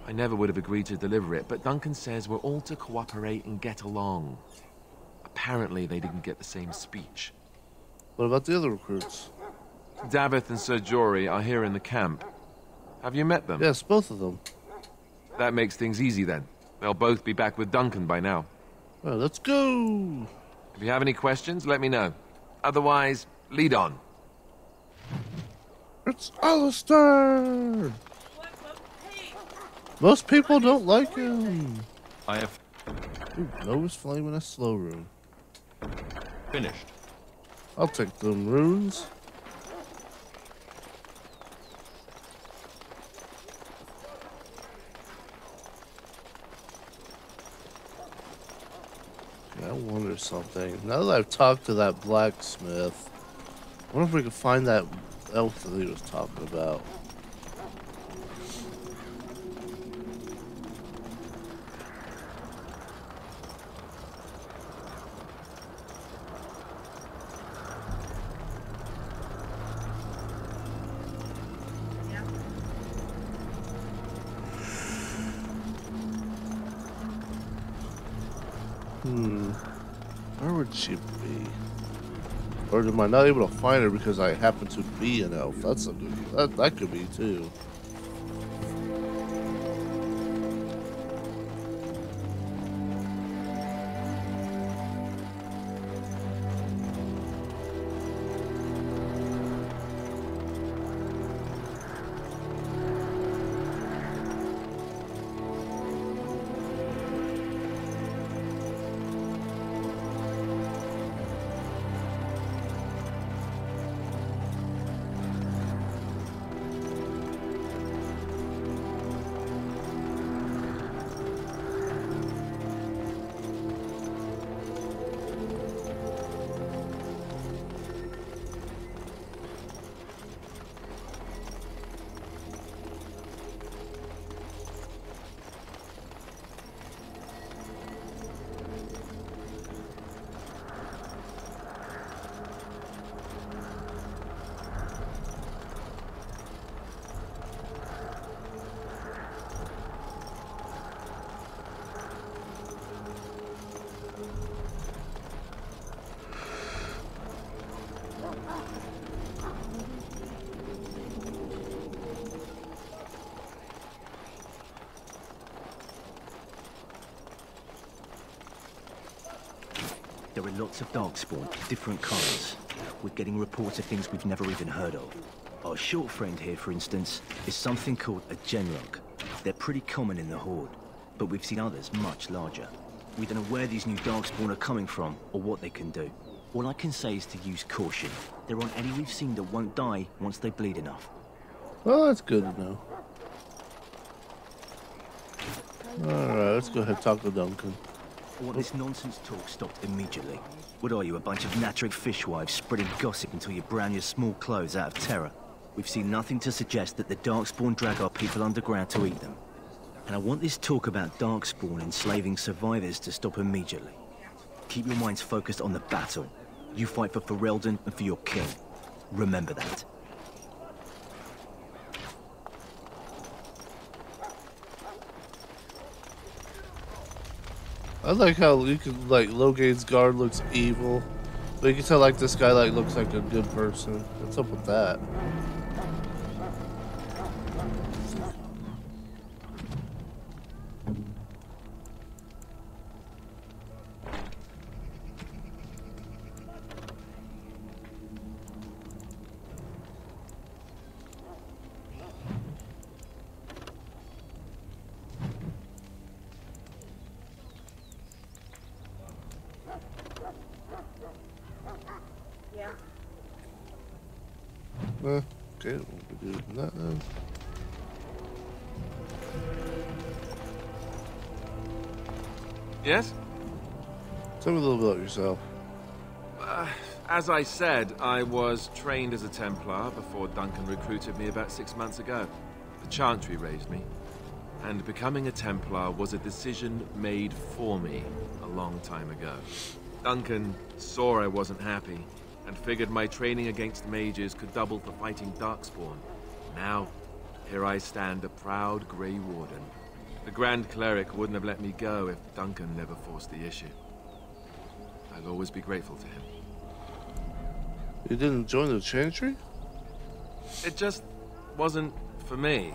[SPEAKER 9] I never would have agreed to deliver it, but Duncan says we're all to cooperate and get along. Apparently they didn't get the same speech.
[SPEAKER 1] What about the other recruits?
[SPEAKER 9] Davith and Sir Jory are here in the camp. Have you met them?
[SPEAKER 1] Yes, both of them.
[SPEAKER 9] That makes things easy then. They'll both be back with Duncan by now.
[SPEAKER 1] Well, let's go!
[SPEAKER 9] If you have any questions, let me know. Otherwise, lead on.
[SPEAKER 1] It's Alistair! Most people don't like him.
[SPEAKER 7] I have
[SPEAKER 1] Ooh, nose flame in a slow rune.
[SPEAKER 7] finished.
[SPEAKER 1] I'll take them runes. I wonder or something. Now that I've talked to that blacksmith, I wonder if we can find that elf that he was talking about. Where would she be? Or am I not able to find her because I happen to be an elf? That's a good. That could be too.
[SPEAKER 5] There are lots of darkspawn, different kinds. We're getting reports of things we've never even heard of. Our short friend here, for instance, is something called a genrock. They're pretty common in the Horde, but we've seen others much larger. We don't know where these new darkspawn are coming from, or what they can do. All I can say is to use caution. There aren't any we've seen that won't die once they bleed enough.
[SPEAKER 1] Well, that's good to know. Alright, let's go ahead and talk to Duncan.
[SPEAKER 5] I want this nonsense talk stopped immediately. What are you, a bunch of Natric fishwives spreading gossip until you brown your small clothes out of terror? We've seen nothing to suggest that the Darkspawn drag our people underground to eat them. And I want this talk about Darkspawn enslaving survivors to stop immediately. Keep your minds focused on the battle. You fight for Ferelden and for your king. Remember that.
[SPEAKER 1] I like how you can, like, Logain's guard looks evil, but you can tell, like, this guy, like, looks like a good person. What's up with that? Okay, we'll be doing that then.
[SPEAKER 9] Yes?
[SPEAKER 1] Tell me a little bit about yourself.
[SPEAKER 9] As I said, I was trained as a Templar before Duncan recruited me about 6 months ago. The Chantry raised me, and becoming a Templar was a decision made for me a long time ago. Duncan saw I wasn't happy, and figured my training against mages could double for fighting Darkspawn. Now, here I stand, a proud Grey Warden. The Grand Cleric wouldn't have let me go if Duncan never forced the issue. I'll always be grateful to him.
[SPEAKER 1] You didn't join the Chantry?
[SPEAKER 9] It just wasn't for me.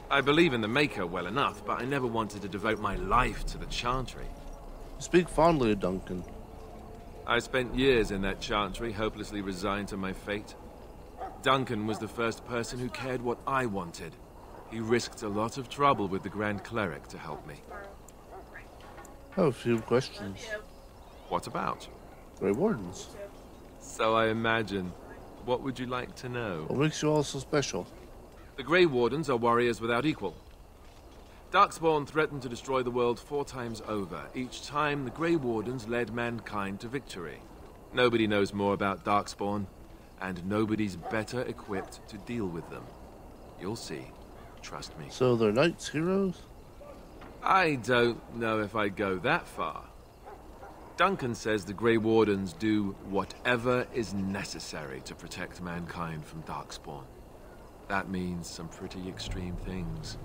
[SPEAKER 9] I believe in the Maker well enough, but I never wanted to devote my life to the Chantry.
[SPEAKER 1] You speak fondly of Duncan.
[SPEAKER 9] I spent years in that Chantry, hopelessly resigned to my fate. Duncan was the first person who cared what I wanted. He risked a lot of trouble with the Grand Cleric to help me.
[SPEAKER 1] I have a few questions.
[SPEAKER 9] What about?
[SPEAKER 1] Grey Wardens.
[SPEAKER 9] So I imagine. What would you like to know?
[SPEAKER 1] What makes you all so special?
[SPEAKER 9] The Grey Wardens are warriors without equal. Darkspawn threatened to destroy the world 4 times over. Each time, the Grey Wardens led mankind to victory. Nobody knows more about Darkspawn, and nobody's better equipped to deal with them. You'll see. Trust me.
[SPEAKER 1] So they're knights, heroes?
[SPEAKER 9] I don't know if I'd go that far. Duncan says the Grey Wardens do whatever is necessary to protect mankind from Darkspawn. That means some pretty extreme things.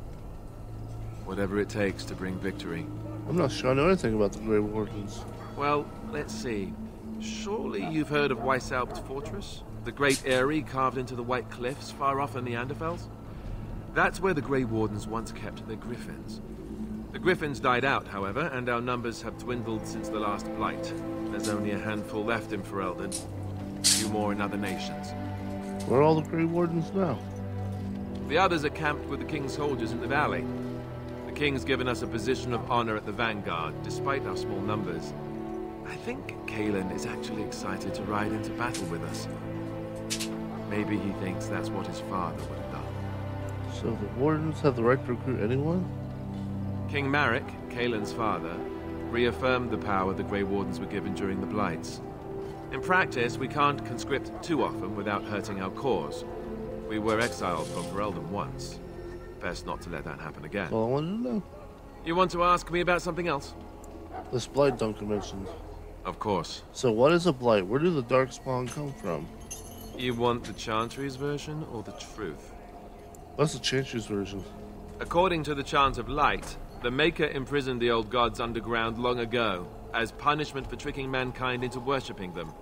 [SPEAKER 9] Whatever it takes to bring victory.
[SPEAKER 1] I'm not sure I know anything about the Grey Wardens.
[SPEAKER 9] Well, let's see. Surely you've heard of Weishaupt Fortress? The great eyrie carved into the White Cliffs far off in the Anderfels? That's where the Grey Wardens once kept their griffins. The griffins died out, however, and our numbers have dwindled since the last blight. There's only a handful left in Ferelden. A few more in other nations.
[SPEAKER 1] Where are all the Grey Wardens now?
[SPEAKER 9] The others are camped with the King's soldiers in the valley. The King's given us a position of honor at the vanguard, despite our small numbers. I think Kalen is actually excited to ride into battle with us. Maybe he thinks that's what his father would have done.
[SPEAKER 1] So the Wardens have the right to recruit anyone?
[SPEAKER 9] King Marek, Kalen's father, reaffirmed the power the Grey Wardens were given during the Blights. In practice, we can't conscript too often without hurting our cause. We were exiled from Ferelden once. Best not to let that happen again.
[SPEAKER 1] That's all I wanted to know.
[SPEAKER 9] You want to ask me about something else?
[SPEAKER 1] This blight Duncan mentioned.
[SPEAKER 9] Of course.
[SPEAKER 1] So what is a blight? Where do the Darkspawn come from?
[SPEAKER 9] You want the Chantry's version or the truth?
[SPEAKER 1] What's the Chantry's version?
[SPEAKER 9] According to the Chant of Light, the Maker imprisoned the old gods underground long ago, as punishment for tricking mankind into worshipping them.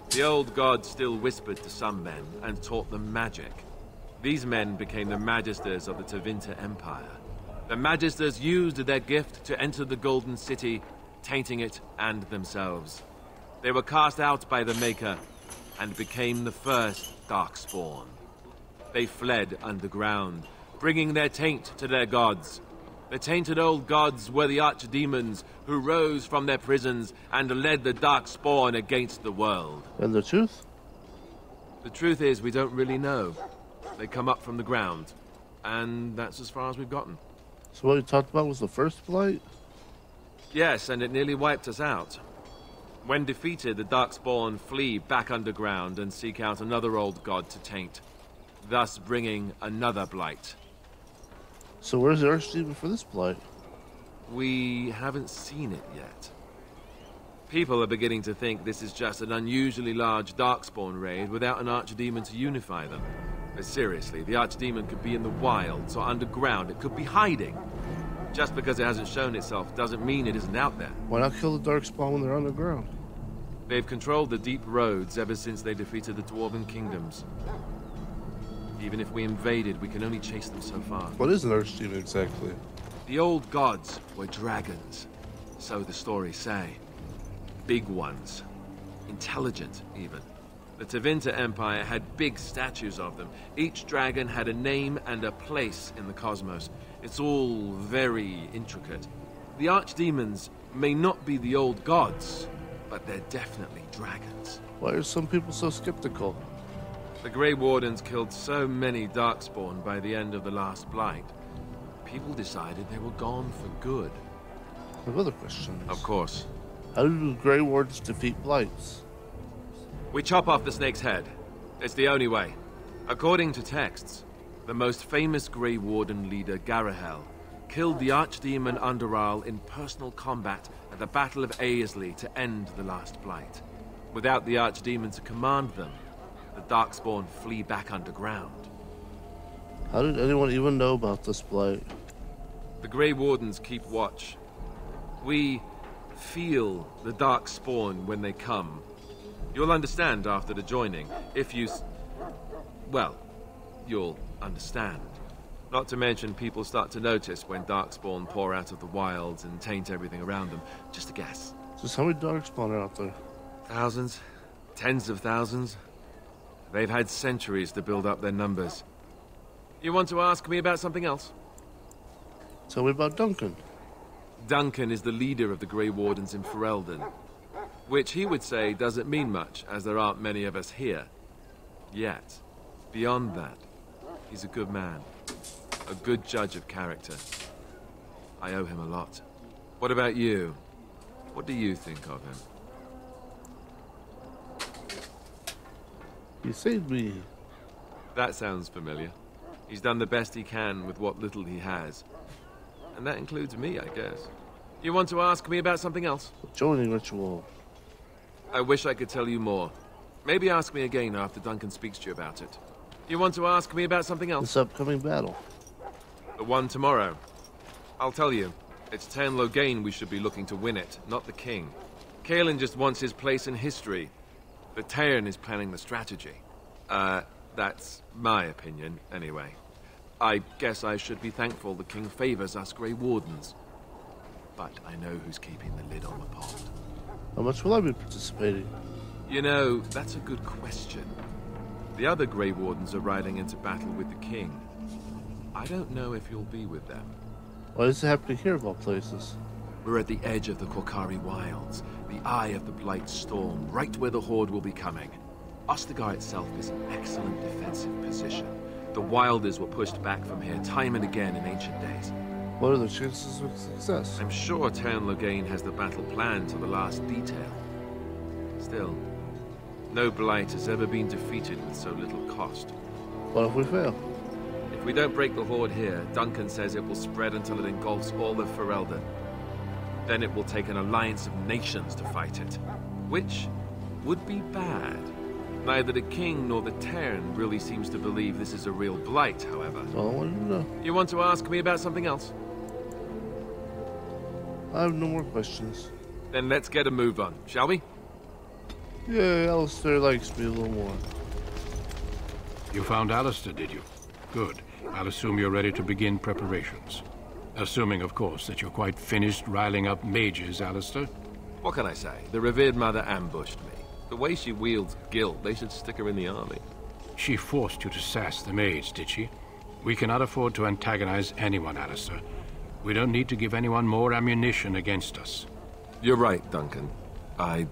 [SPEAKER 9] The old gods still whispered to some men and taught them magic. These men became the Magisters of the Tevinter Empire. The Magisters used their gift to enter the Golden City, tainting it and themselves. They were cast out by the Maker and became the first Darkspawn. They fled underground, bringing their taint to their gods. The tainted old gods were the archdemons who rose from their prisons and led the Darkspawn against the world.
[SPEAKER 1] And the truth?
[SPEAKER 9] The truth is, we don't really know. They come up from the ground, and that's as far as we've gotten.
[SPEAKER 1] So what you talked about was the first blight?
[SPEAKER 9] Yes, and it nearly wiped us out. When defeated, the Darkspawn flee back underground and seek out another old god to taint, thus bringing another blight.
[SPEAKER 1] So where's the Archdemon for this blight?
[SPEAKER 9] We haven't seen it yet. People are beginning to think this is just an unusually large Darkspawn raid without an Archdemon to unify them. But seriously, the Archdemon could be in the wilds or underground. It could be hiding. Just because it hasn't shown itself doesn't mean it isn't out there.
[SPEAKER 1] Why not kill the Darkspawn when they're underground?
[SPEAKER 9] They've controlled the deep roads ever since they defeated the Dwarven kingdoms. Even if we invaded, we can only chase them so far.
[SPEAKER 1] What is an Archdemon exactly?
[SPEAKER 9] The old gods were dragons, so the stories say. Big ones. Intelligent, even. The Tevinter Empire had big statues of them. Each dragon had a name and a place in the cosmos. It's all very intricate. The archdemons may not be the old gods, but they're definitely dragons.
[SPEAKER 1] Why are some people so skeptical?
[SPEAKER 9] The Grey Wardens killed so many Darkspawn by the end of the last Blight. People decided they were gone for good.
[SPEAKER 1] I have other questions.
[SPEAKER 9] Of course.
[SPEAKER 1] How do the Grey Wardens defeat blights?
[SPEAKER 9] We chop off the snake's head. It's the only way. According to texts, the most famous Grey Warden leader, Garahel, killed the Archdemon Underal in personal combat at the Battle of Aesley to end the last Blight. Without the Archdemon to command them, the Darkspawn flee back underground.
[SPEAKER 1] How did anyone even know about this blight?
[SPEAKER 9] The Grey Wardens keep watch. We feel the Darkspawn when they come. You'll understand after the joining, if you... well, you'll understand. Not to mention people start to notice when Darkspawn pour out of the wilds and taint everything around them. Just a guess.
[SPEAKER 1] Just how many Darkspawn are out there?
[SPEAKER 9] Thousands. Tens of thousands. They've had centuries to build up their numbers. You want to ask me about something else?
[SPEAKER 1] Tell me about Duncan.
[SPEAKER 9] Duncan is the leader of the Grey Wardens in Ferelden, which he would say doesn't mean much, as there aren't many of us here. Yet, beyond that, he's a good man. A good judge of character. I owe him a lot. What about you? What do you think of him?
[SPEAKER 1] He saved me.
[SPEAKER 9] That sounds familiar. He's done the best he can with what little he has. And that includes me, I guess. You want to ask me about something else?
[SPEAKER 1] Joining ritual.
[SPEAKER 9] I wish I could tell you more. Maybe ask me again after Duncan speaks to you about it. You want to ask me about something else?
[SPEAKER 1] This upcoming battle.
[SPEAKER 9] The one tomorrow. I'll tell you. It's Tern Loghain we should be looking to win it, not the king. Caelan just wants his place in history. The Tern is planning the strategy. That's my opinion, anyway. I guess I should be thankful the king favors us Grey Wardens. But I know who's keeping the lid on the pot.
[SPEAKER 1] How much will I be participating?
[SPEAKER 9] You know, that's a good question. The other Grey Wardens are riding into battle with the king. I don't know if you'll be with them.
[SPEAKER 1] Why does it happen here of all places?
[SPEAKER 9] We're at the edge of the Korkari Wilds, the eye of the Blight Storm, right where the Horde will be coming. Ostagar itself is an excellent defensive position. The Wilders were pushed back from here time and again in ancient days.
[SPEAKER 1] What are the chances of success?
[SPEAKER 9] I'm sure Tern Loghain has the battle planned to the last detail. Still, no Blight has ever been defeated with so little cost.
[SPEAKER 1] What if we fail?
[SPEAKER 9] If we don't break the Horde here, Duncan says it will spread until it engulfs all of Ferelden. Then it will take an alliance of nations to fight it, which would be bad. Neither the king nor the Tern really seems to believe this is a real blight, however.
[SPEAKER 1] That's all I wanted to know.
[SPEAKER 9] You want to ask me about something else?
[SPEAKER 1] I have no more questions.
[SPEAKER 9] Then let's get a move on, shall we?
[SPEAKER 1] Yeah, Alistair likes me a little more.
[SPEAKER 2] You found Alistair, did you? Good. I'll assume you're ready to begin preparations. Assuming, of course, that you're quite finished riling up mages, Alistair.
[SPEAKER 9] What can I say? The revered mother ambushed me. The way she wields guilt, they should stick her in the army.
[SPEAKER 2] She forced you to sass the mage, did she? We cannot afford to antagonize anyone, Alistair. We don't need to give anyone more ammunition against us.
[SPEAKER 9] You're right, Duncan. I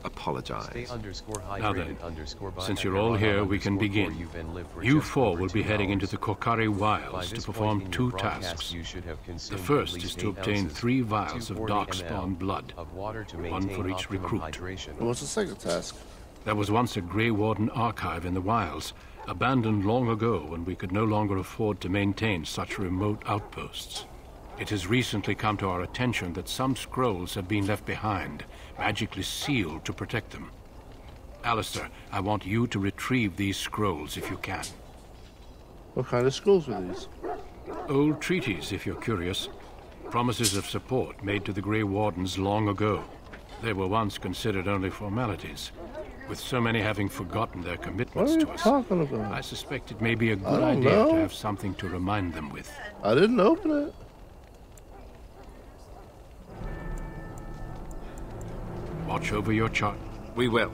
[SPEAKER 9] apologize.
[SPEAKER 2] Now then, since you're all here, we can begin. You four will be heading into the Korkari Wilds to perform two tasks. The first is to obtain 3 vials of Darkspawn blood, one for each recruit.
[SPEAKER 1] And what's the second task?
[SPEAKER 2] There was once a Grey Warden archive in the wilds, abandoned long ago when we could no longer afford to maintain such remote outposts. It has recently come to our attention that some scrolls have been left behind, magically sealed to protect them. Alistair, I want you to retrieve these scrolls if you can.
[SPEAKER 1] What kind of scrolls are these?
[SPEAKER 2] Old treaties, if you're curious. Promises of support made to the Grey Wardens long ago. They were once considered only formalities. With so many having forgotten their commitments to us,
[SPEAKER 1] talking about?
[SPEAKER 2] I suspect it may be a good idea to have something to remind them with.
[SPEAKER 1] I didn't open it.
[SPEAKER 2] Watch over your chart.
[SPEAKER 9] We will.